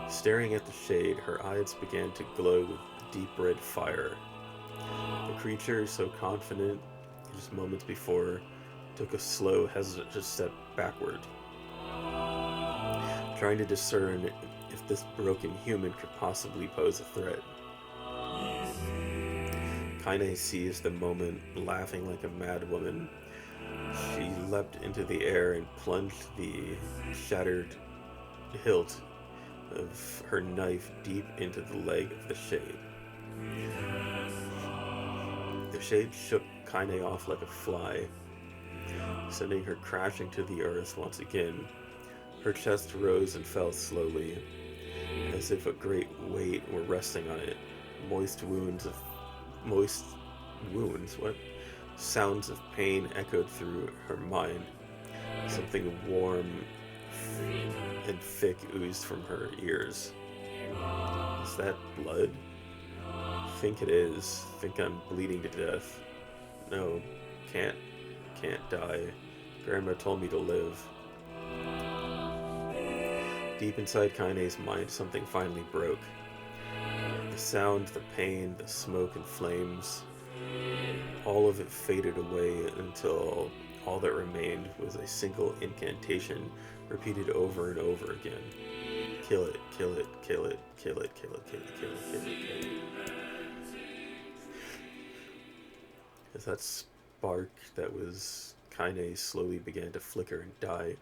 Staring at the shade, her eyes began to glow with deep red fire. The creature, so confident just moments before, took a slow, hesitant step backward, trying to discern if this broken human could possibly pose a threat. Kaine seized the moment, laughing like a mad woman. She leapt into the air and plunged the shattered hilt of her knife deep into the leg of the shade. The shade shook Kaine off like a fly, sending her crashing to the earth once again. Her chest rose and fell slowly, as if a great weight were resting on it. Moist wounds, what? Sounds of pain echoed through her mind. Something warm and thick oozed from her ears. Is that blood? Think it is. Think I'm bleeding to death. No, can't die. Grandma told me to live. Deep inside Kaine's mind, something finally broke. The sound, the pain, the smoke and flames, all of it faded away until all that remained was a single incantation repeated over and over again. Kill it, kill it, kill it, kill it, kill it, kill it, kill it, kill it, kill it. As that spark that was Kaine slowly began to flicker and die,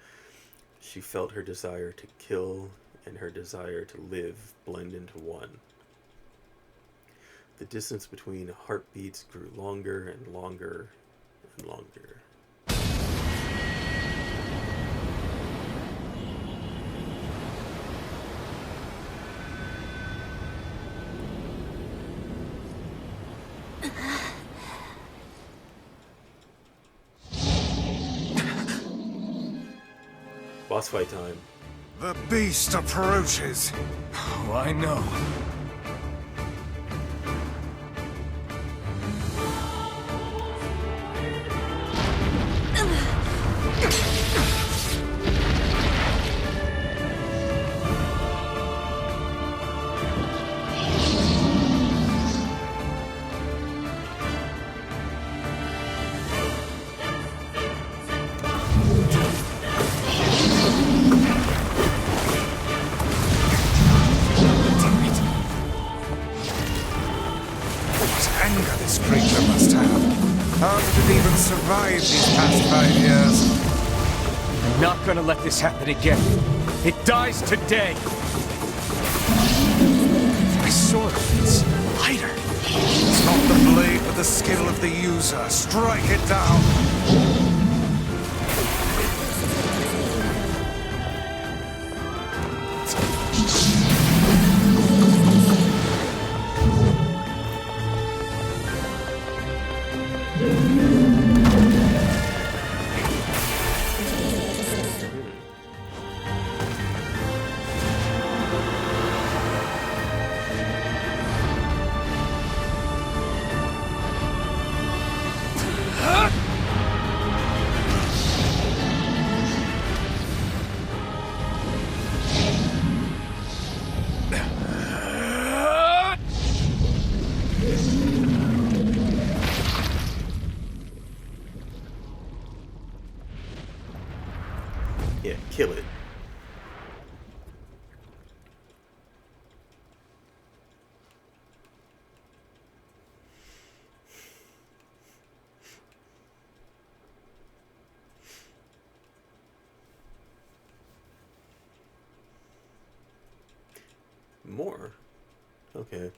she felt her desire to kill and her desire to live blend into one. The distance between heartbeats grew longer and longer and longer. Boss fight time. The beast approaches. Oh, I know. Survived these past 5 years. I'm not gonna let this happen again. It dies today. My sword is lighter. It's not the blade, but the skill of the user. Strike it down. Yeah, kill it. More? Okay.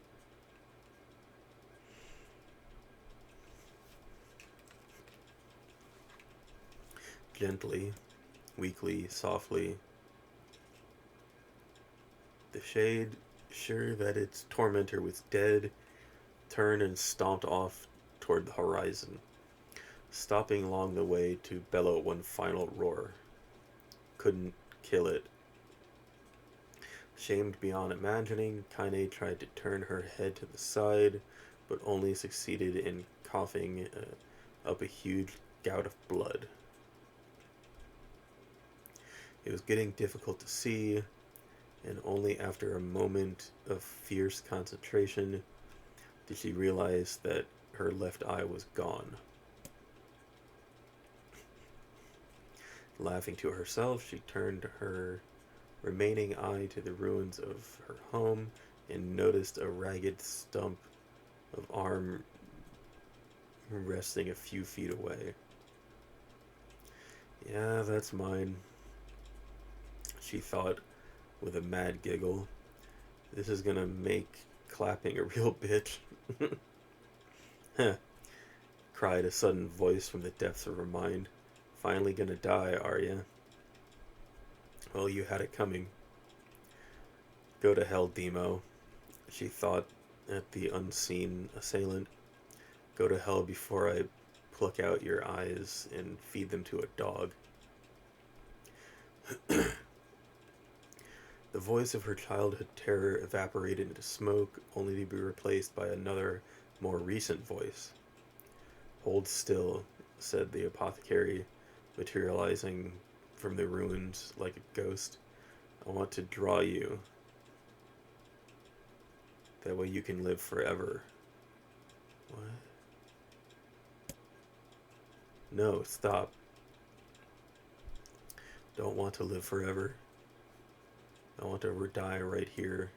Gently, weakly, softly. The shade, sure that its tormentor was dead, turned and stomped off toward the horizon, stopping along the way to bellow one final roar. Couldn't kill it. Shamed beyond imagining, Kaine tried to turn her head to the side, but only succeeded in coughing up a huge gout of blood. It was getting difficult to see, and only after a moment of fierce concentration did she realize that her left eye was gone. Laughing to herself, she turned her remaining eye to the ruins of her home and noticed a ragged stump of arm resting a few feet away. Yeah, that's mine, she thought with a mad giggle. This is gonna make clapping a real bitch. Huh, cried a sudden voice from the depths of her mind. Finally gonna die, are ya? Well, you had it coming. Go to hell, Demo, she thought at the unseen assailant. Go to hell before I pluck out your eyes and feed them to a dog. The voice of her childhood terror evaporated into smoke, only to be replaced by another, more recent voice. Hold still, said the apothecary, materializing from the ruins like a ghost. I want to draw you. That way you can live forever. What? No, stop. Don't want to live forever. I want to die right here.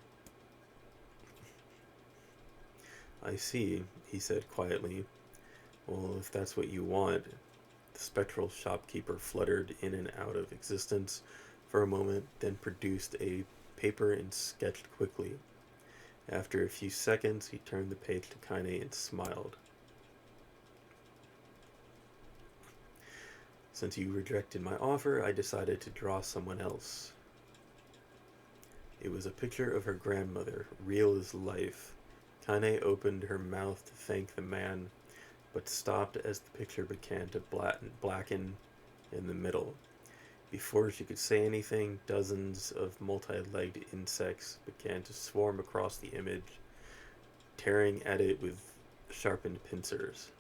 I see, he said quietly. Well, if that's what you want. The spectral shopkeeper fluttered in and out of existence for a moment, then produced a paper and sketched quickly. After a few seconds, he turned the page to Kaine and smiled. Since you rejected my offer, I decided to draw someone else. It was a picture of her grandmother, real as life. Kaine opened her mouth to thank the man, but stopped as the picture began to blacken in the middle. Before she could say anything, dozens of multi-legged insects began to swarm across the image, tearing at it with sharpened pincers.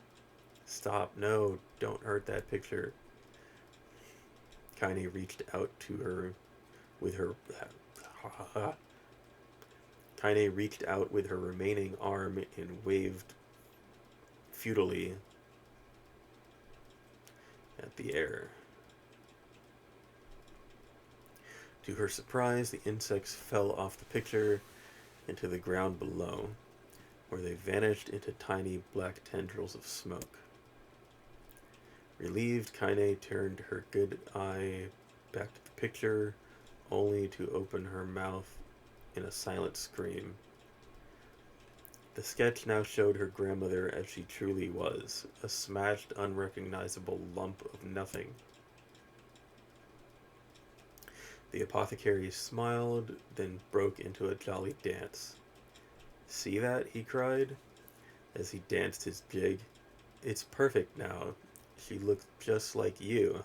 Stop, no, don't hurt that picture. Kaine reached out to her with her... Kaine reached out with her remaining arm and waved futilely at the air. To her surprise, the insects fell off the picture into the ground below, where they vanished into tiny black tendrils of smoke. Relieved, Kaine turned her good eye back to the picture, only to open her mouth in a silent scream. The sketch now showed her grandmother as she truly was, a smashed, unrecognizable lump of nothing. The apothecary smiled, then broke into a jolly dance. See that? He cried, as he danced his jig. It's perfect now. She looks just like you.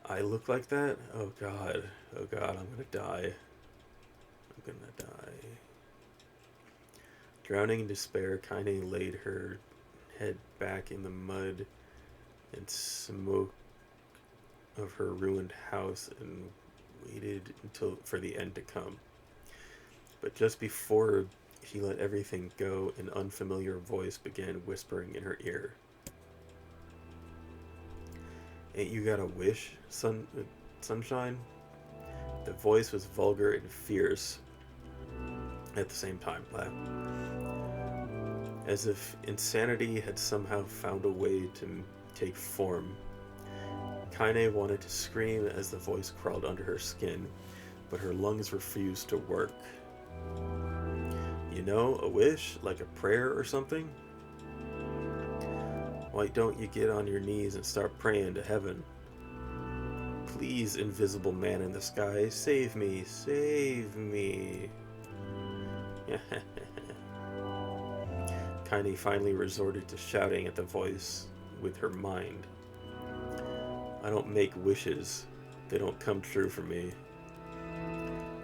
I look like that? Oh god, I'm gonna die. I'm gonna die. Drowning in despair, Kaine laid her head back in the mud and smoke of her ruined house and waited until for the end to come. But just before she let everything go, an unfamiliar voice began whispering in her ear. Ain't you got a wish, sunshine? The voice was vulgar and fierce at the same time, as if insanity had somehow found a way to take form. Kaine wanted to scream as the voice crawled under her skin, but her lungs refused to work. You know, a wish, like a prayer or something? Why don't you get on your knees and start praying to heaven? Please, invisible man in the sky, save me, save me. Kaine finally resorted to shouting at the voice with her mind. I don't make wishes. They don't come true for me.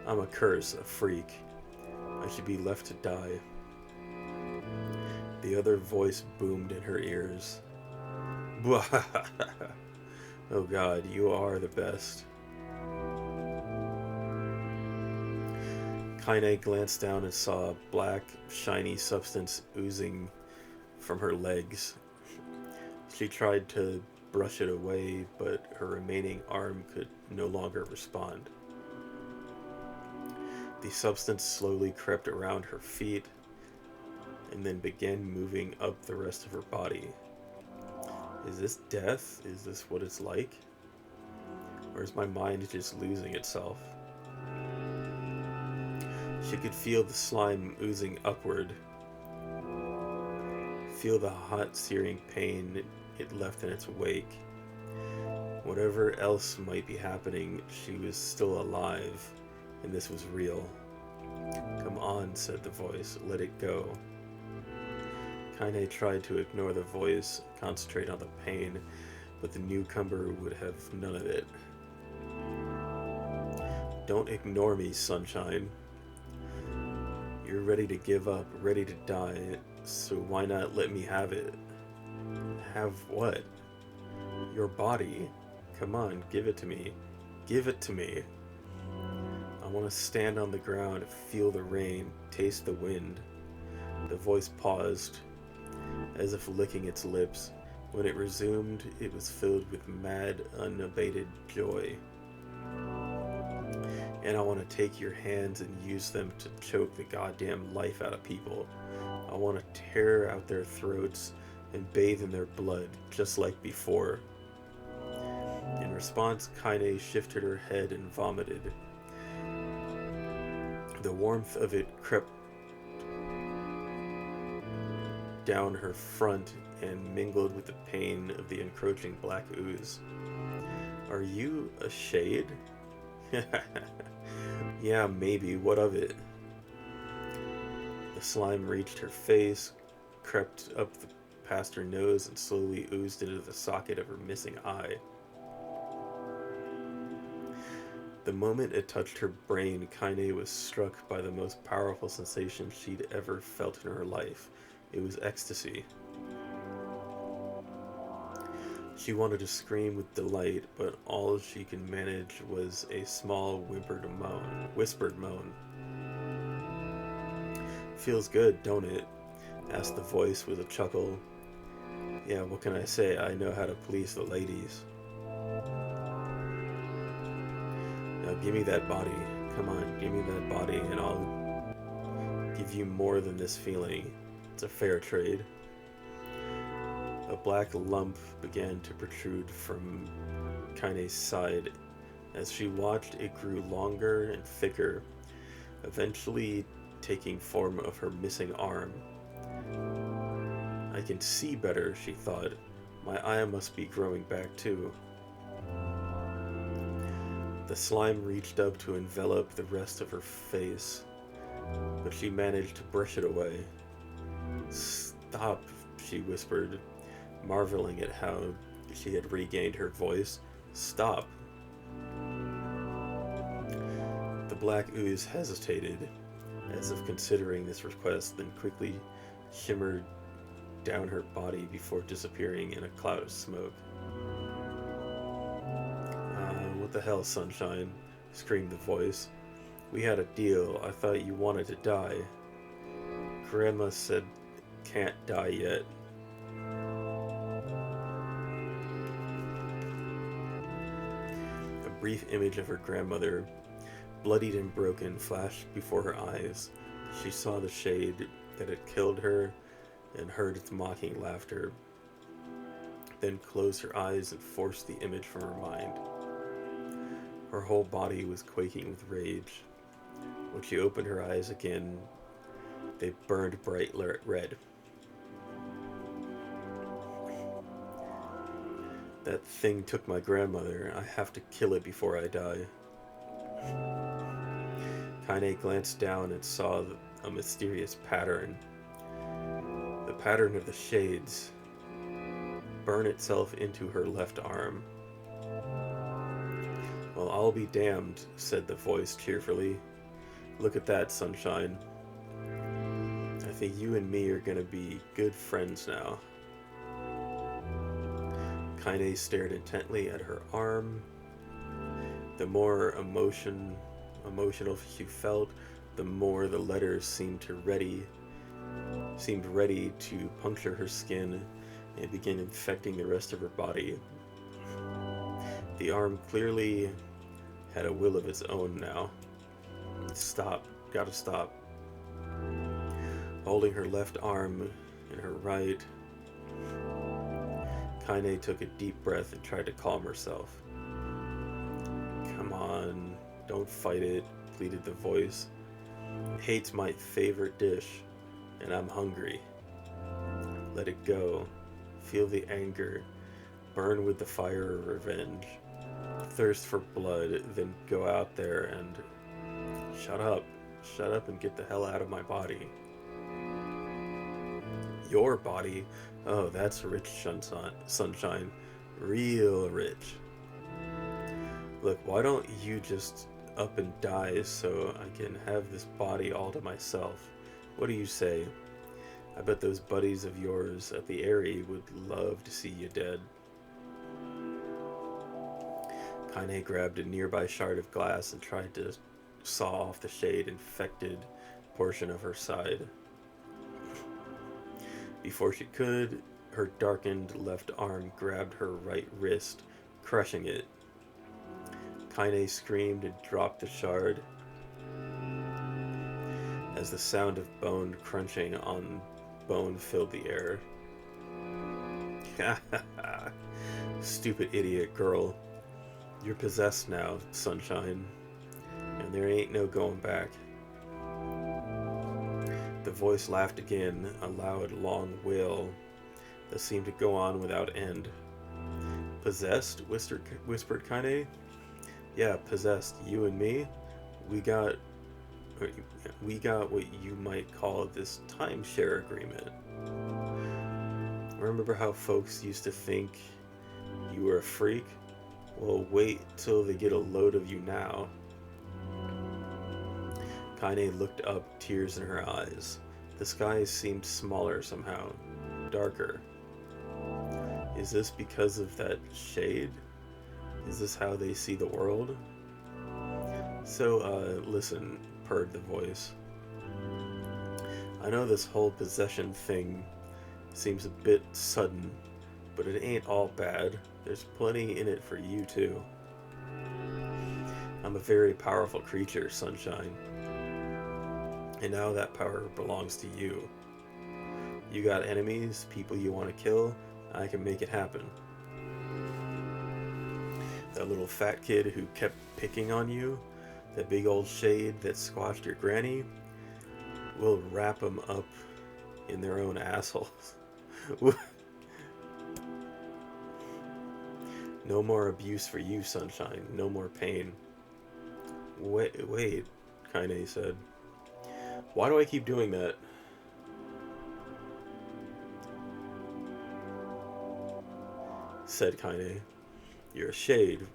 I'm a curse, a freak. I should be left to die. The other voice boomed in her ears. Oh God, you are the best. Kaine glanced down and saw a black, shiny substance oozing from her legs. She tried to brush it away, but her remaining arm could no longer respond. The substance slowly crept around her feet and then began moving up the rest of her body. Is this death? Is this what it's like? Or is my mind just losing itself? She could feel the slime oozing upward. Feel the hot, searing pain it left in its wake. Whatever else might be happening, she was still alive, and this was real. Come on, said the voice. Let it go. Kaine tried to ignore the voice, concentrate on the pain, but the newcomer would have none of it. Don't ignore me, sunshine. You're ready to give up, ready to die, so why not let me have it? Have what? Your body. Come on, give it to me. Give it to me. I want to stand on the ground, feel the rain, taste the wind. The voice paused, as if licking its lips. When it resumed, it was filled with mad, unabated joy. And I want to take your hands and use them to choke the goddamn life out of people. I want to tear out their throats and bathe in their blood, just like before. In response, Kaine shifted her head and vomited. The warmth of it crept down her front and mingled with the pain of the encroaching black ooze. Are you a shade? Yeah, maybe. What of it? The slime reached her face, crept up past her nose, and slowly oozed into the socket of her missing eye. The moment it touched her brain, Kaine was struck by the most powerful sensation she'd ever felt in her life. It was ecstasy. She wanted to scream with delight, but all she could manage was a small whispered moan. Feels good, don't it? Asked the voice with a chuckle. Yeah, what can I say? I know how to please the ladies. Now give me that body. Come on, give me that body and I'll give you more than this feeling. It's a fair trade. A black lump began to protrude from Kaine's side. As she watched, it grew longer and thicker, eventually taking form of her missing arm. I can see better, she thought. My eye must be growing back too. The slime reached up to envelop the rest of her face, but she managed to brush it away. Stop, she whispered, marveling at how she had regained her voice. Stop. The black ooze hesitated, as if considering this request, then quickly shimmered down her body before disappearing in a cloud of smoke. What the hell, sunshine? Screamed the voice. We had a deal. I thought you wanted to die. Grandma said can't die yet. A brief image of her grandmother, bloodied and broken, flashed before her eyes. She saw the shade that had killed her and heard its mocking laughter, then closed her eyes and forced the image from her mind. Her whole body was quaking with rage. When she opened her eyes again, they burned bright red. That thing took my grandmother. I have to kill it before I die. Kaine glanced down and saw a mysterious pattern. The The pattern of the shades burn itself into her left arm. Well, I'll be damned, said the voice cheerfully. Look at that, sunshine. I think you and me are gonna be good friends now. Kaine stared intently at her arm. The more emotional she felt, the more the letters seemed ready to puncture her skin and begin infecting the rest of her body. The arm clearly had a will of its own now. Stop. Gotta stop. Holding her left arm in her right, Kaine took a deep breath and tried to calm herself. Come on, don't fight it, pleaded the voice. It hates my favorite dish, and I'm hungry. Let it go. Feel the anger. Burn with the fire of revenge. Thirst for blood, then go out there and... Shut up. Shut up and get the hell out of my body. Your body? Oh, that's rich, sunshine. Real rich. Look, why don't you just up and die so I can have this body all to myself? What do you say? I bet those buddies of yours at the Airy would love to see you dead. Kaine grabbed a nearby shard of glass and tried to saw off the shade-infected portion of her side. Before she could, her darkened left arm grabbed her right wrist, crushing it. Kaine screamed and dropped the shard as the sound of bone crunching on bone filled the air. Stupid idiot girl. You're possessed now, sunshine, and there ain't no going back. The voice laughed again, a loud, long wail that seemed to go on without end. Possessed? Whispered Kaine. Yeah, possessed. You and me? We got what you might call this timeshare agreement. Remember how folks used to think you were a freak? Well, wait till they get a load of you now. Kaine looked up, tears in her eyes. The sky seemed smaller somehow, darker. Is this because of that shade? Is this how they see the world? So, listen, purred the voice. I know this whole possession thing seems a bit sudden, but it ain't all bad. There's plenty in it for you, too. I'm a very powerful creature, sunshine. And now that power belongs to you. You got enemies, people you want to kill, I can make it happen. That little fat kid who kept picking on you, that big old shade that squashed your granny, we'll wrap them up in their own assholes. No more abuse for you, sunshine. No more pain. Wait, Kaine said. Why do I keep doing that? Said Kaine. You're a shade.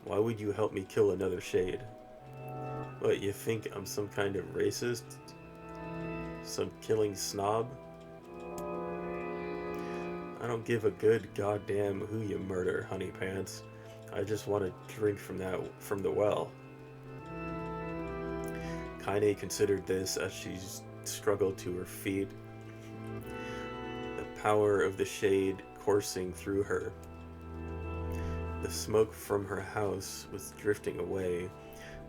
Why would you help me kill another shade? What, you think I'm some kind of racist? Some killing snob? I don't give a good goddamn who you murder, honey pants. I just want to drink from the well. Kaine considered this as she struggled to her feet, the power of the shade coursing through her. The smoke from her house was drifting away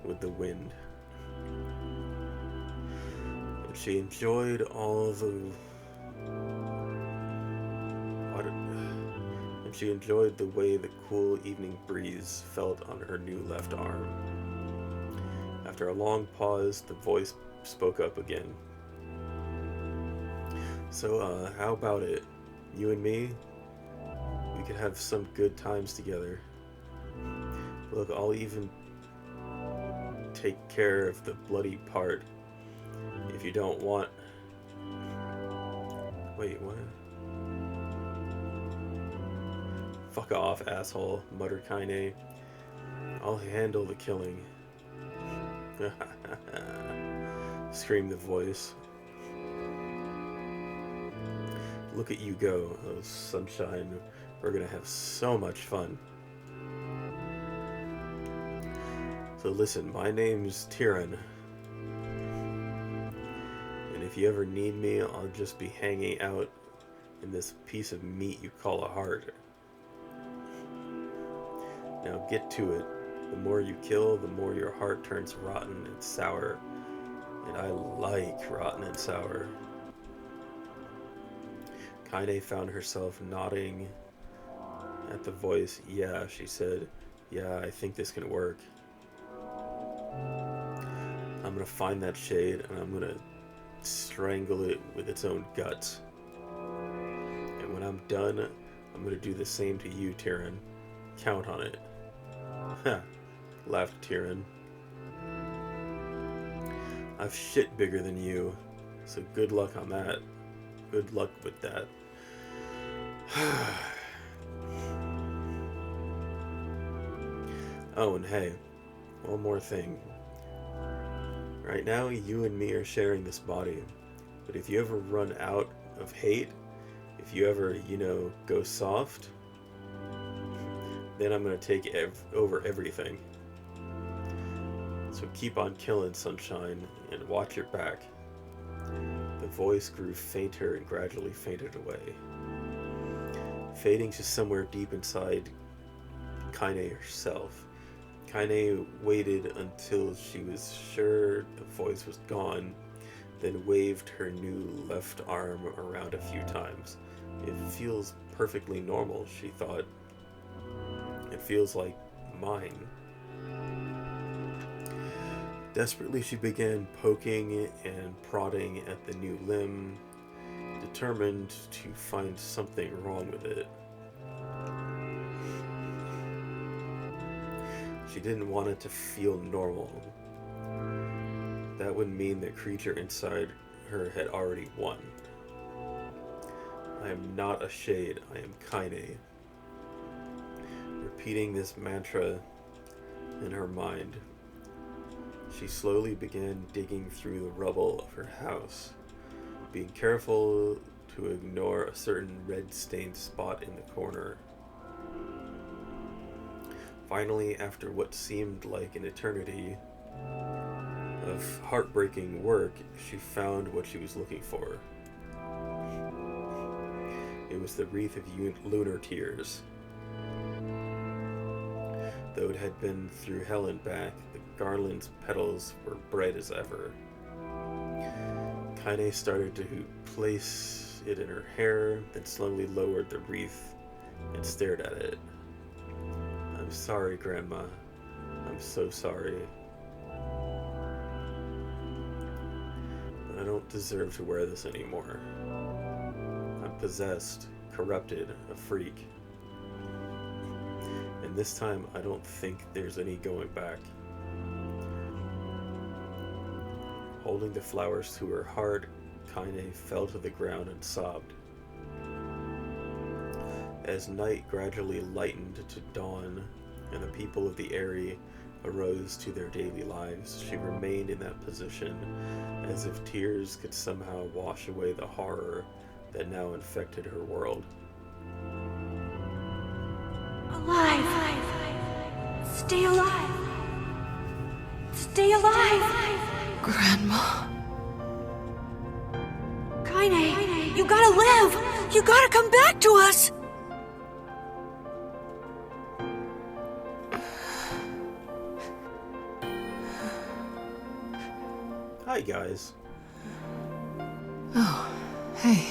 with the wind. And she enjoyed the way the cool evening breeze felt on her new left arm. After a long pause, the voice spoke up again. So, how about it? You and me? We could have some good times together. Look, I'll even take care of the bloody part if you don't want... Wait, what? Fuck off, asshole, muttered Kaine. I'll handle the killing. Screamed the voice. Look at you go, oh sunshine. We're gonna have so much fun. So listen, my name's Tyrion. And if you ever need me, I'll just be hanging out in this piece of meat you call a heart. Now get to it. The more you kill, the more your heart turns rotten and sour. And I like rotten and sour. Kaine found herself nodding at the voice. Yeah, she said. Yeah, I think this can work. I'm gonna find that shade and I'm gonna strangle it with its own guts. And when I'm done, I'm gonna do the same to you, Tyrion. Count on it. Ha, laughed Tyrion. I've shit bigger than you, so good luck on that. Good luck with that. Oh, and hey, one more thing. Right now, you and me are sharing this body, but if you ever run out of hate, if you ever, go soft, then I'm gonna take over everything. So keep on killing, sunshine, and watch your back. The voice grew fainter and gradually faded away, fading to somewhere deep inside Kaine herself. Kaine waited until she was sure the voice was gone, then waved her new left arm around a few times. It feels perfectly normal, she thought. It feels like mine. Desperately, she began poking and prodding at the new limb, determined to find something wrong with it. She didn't want it to feel normal. That would mean the creature inside her had already won. I am not a shade, I am Kaine. Repeating this mantra in her mind, she slowly began digging through the rubble of her house, being careful to ignore a certain red-stained spot in the corner. Finally, after what seemed like an eternity of heartbreaking work, she found what she was looking for. It was the wreath of lunar tears. Though it had been through hell and back, the garland's petals were bright as ever. Kaine started to place it in her hair, then slowly lowered the wreath and stared at it. I'm sorry, Grandma. I'm so sorry. But I don't deserve to wear this anymore. I'm possessed, corrupted, a freak. And this time, I don't think there's any going back. Holding the flowers to her heart, Kaine fell to the ground and sobbed. As night gradually lightened to dawn and the people of the area arose to their daily lives, she remained in that position as if tears could somehow wash away the horror that now infected her world. Alive! Stay alive! Stay alive! Grandma. Kaine, you gotta live! You gotta come back to us! Hi, guys. Oh, hey.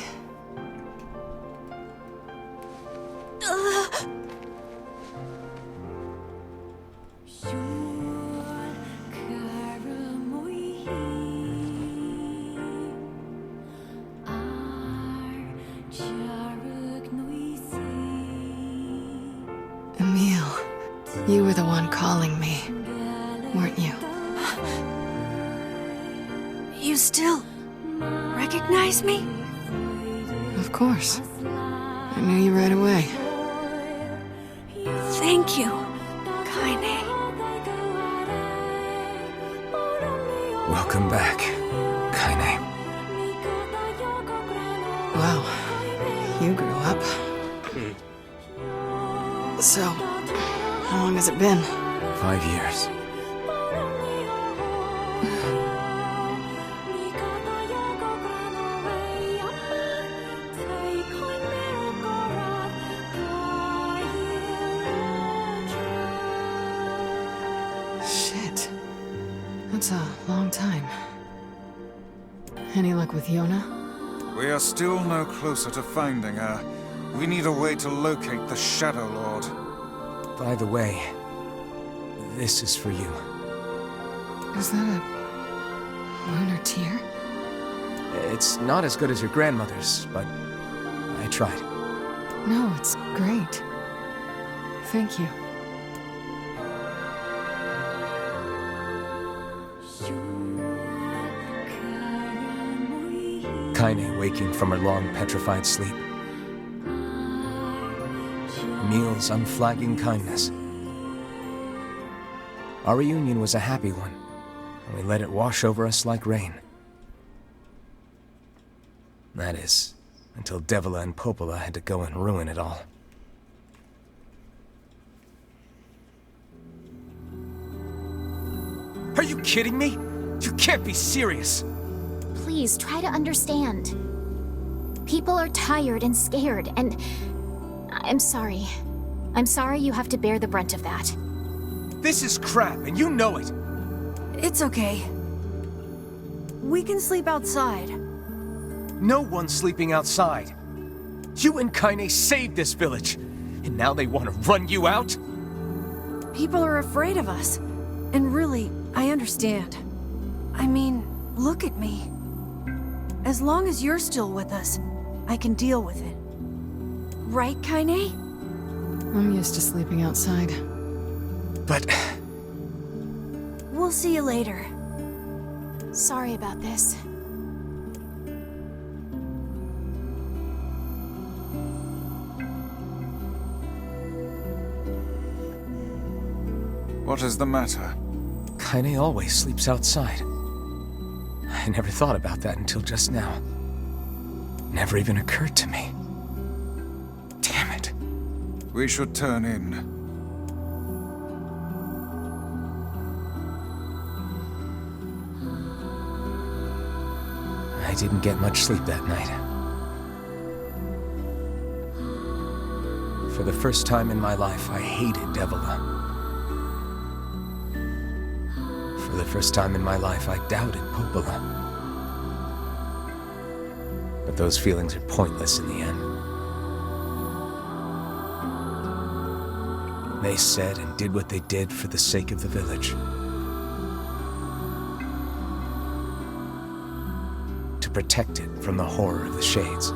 Emil, you were the one calling me, weren't you? You still recognize me? Of course. I knew you right away. Thank you, Kaine. Welcome back, Kaine. Wow. You grew up. So, how long has it been? 5 years. Shit. That's a long time. Any luck with Yona? We are still no closer to finding her. We need a way to locate the Shadow Lord. By the way, this is for you. Is that a lunar tear? It's not as good as your grandmother's, but I tried. No, it's great. Thank you. Kaine waking from her long, petrified sleep. Emil's unflagging kindness. Our reunion was a happy one, and we let it wash over us like rain. That is, until Devila and Popola had to go and ruin it all. Are you kidding me? You can't be serious! Please, try to understand. People are tired and scared, and... I'm sorry. I'm sorry you have to bear the brunt of that. This is crap, and you know it! It's okay. We can sleep outside. No one's sleeping outside. You and Kaine saved this village, and now they want to run you out? People are afraid of us. And really, I understand. I mean, look at me. As long as you're still with us, I can deal with it. Right, Kaine? I'm used to sleeping outside. But... We'll see you later. Sorry about this. What is the matter? Kaine always sleeps outside. I never thought about that until just now. Never even occurred to me. Damn it. We should turn in. I didn't get much sleep that night. For the first time in my life, I hated Devila. For the first time in my life, I doubted Popola. But those feelings are pointless in the end. They said and did what they did for the sake of the village. To protect it from the horror of the Shades.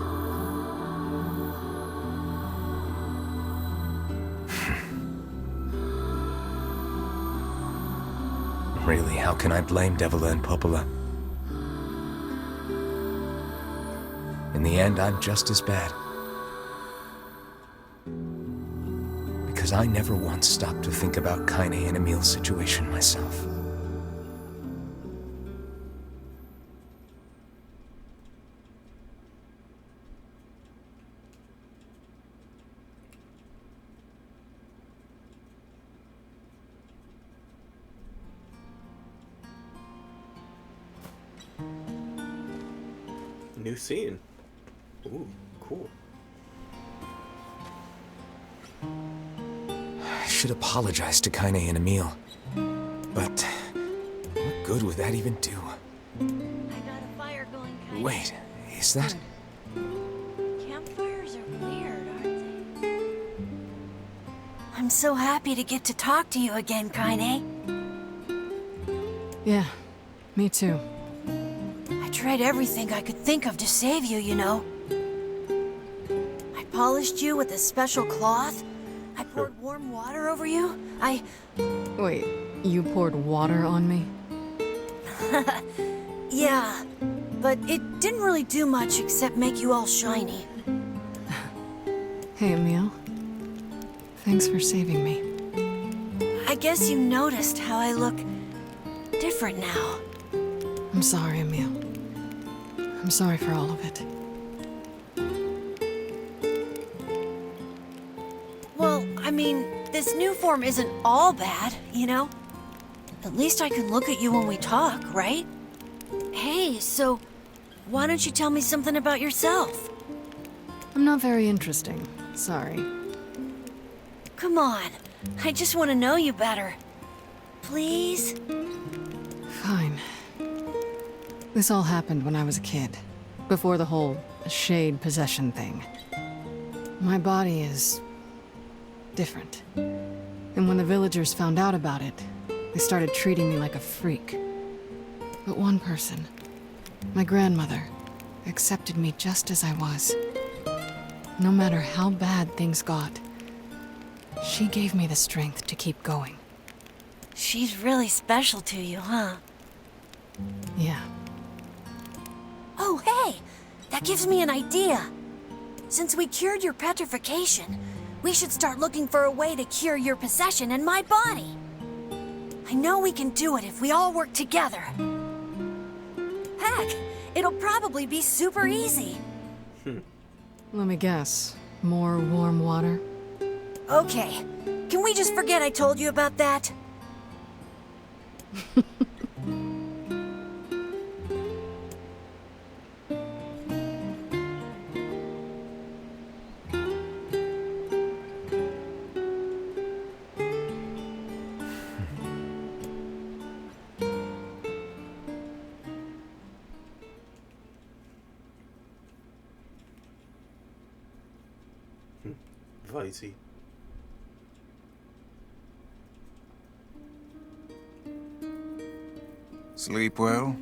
Really, how can I blame Devila and Popola? In the end, I'm just as bad. Because I never once stopped to think about Kaine and Emil's situation myself. New scene. Ooh, cool. I should apologize to Kaine and Emil. But what good would that even do? I got a fire going, Kaine. Wait, is that... Campfires are weird, aren't they? I'm so happy to get to talk to you again, Kaine. Yeah, me too. I tried everything I could think of to save you, you know. I polished you with a special cloth. I poured warm water over you. Wait, you poured water on me? Yeah, but it didn't really do much except make you all shiny. Hey, Emil. Thanks for saving me. I guess you noticed how I look different now. I'm sorry, Emil. I'm sorry for all of it. Well, I mean, this new form isn't all bad, you know? At least I can look at you when we talk, right? Hey, so why don't you tell me something about yourself? I'm not very interesting. Sorry. Come on, I just want to know you better. Please? Fine. This all happened when I was a kid, before the whole shade possession thing. My body is different. And when the villagers found out about it, they started treating me like a freak. But one person, my grandmother, accepted me just as I was. No matter how bad things got, she gave me the strength to keep going. She's really special to you, huh? Yeah. Oh, hey! That gives me an idea. Since we cured your petrification, we should start looking for a way to cure your possession in my body. I know we can do it if we all work together. Heck, it'll probably be super easy. Let me guess. More warm water? Okay, can we just forget I told you about that? Vicey. Sleep well?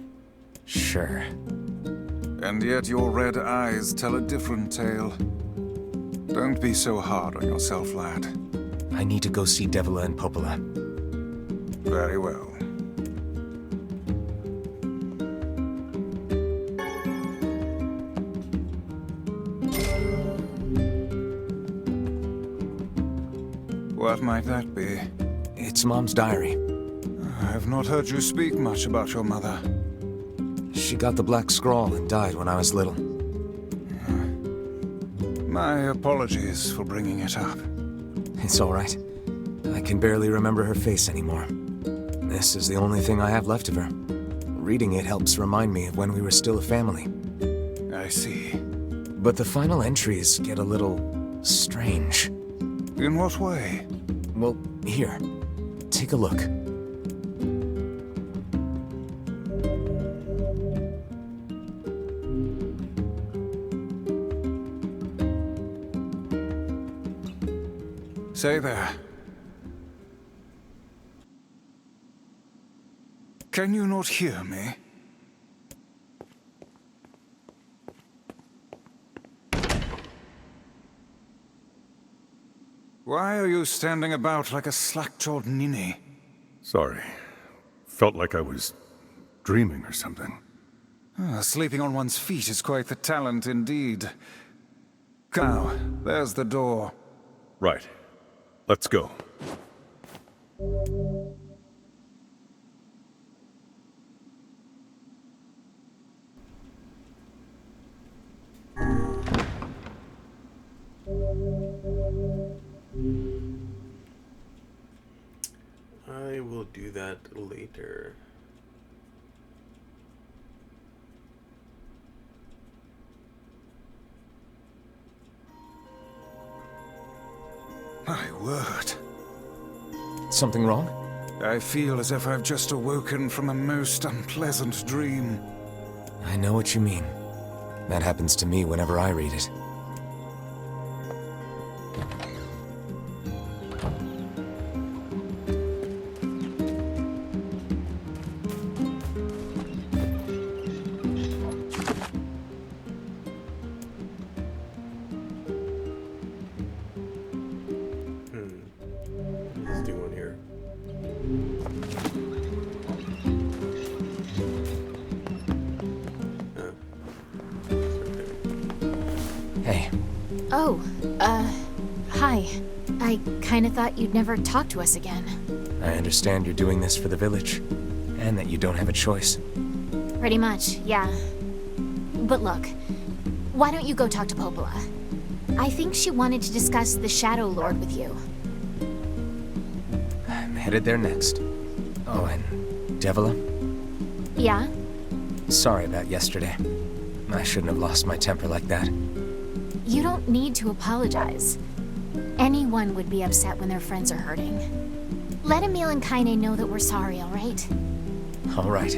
Sure. And yet your red eyes tell a different tale. Don't be so hard on yourself, lad. I need to go see Devila and Popola. Very well. What might that be? It's Mom's diary. I've not heard you speak much about your mother. She got the black scrawl and died when I was little. My apologies for bringing it up. It's all right. I can barely remember her face anymore. This is the only thing I have left of her. Reading it helps remind me of when we were still a family. I see. But the final entries get a little strange. In what way? Well, here. Take a look. Say there. Can you not hear me? Why are you standing about like a slack-jawed ninny? Sorry. Felt like I was dreaming or something. Sleeping on one's feet is quite the talent indeed. Now, there's the door. Right. Let's go. I will do that later. My word. Something wrong? I feel as if I've just awoken from a most unpleasant dream. I know what you mean. That happens to me whenever I read it. Let's do one here. Hey, Oh, Hi. I kinda thought you'd never talk to us again. I understand you're doing this for the village, and that you don't have a choice. Pretty much, yeah. But look, why don't you go talk to Popola? I think she wanted to discuss the Shadow Lord with you. I'm headed there next. Oh, and Devila? Yeah? Sorry about yesterday. I shouldn't have lost my temper like that. You don't need to apologize. Anyone would be upset when their friends are hurting. Let Emil and Kaine know that we're sorry, alright? All right.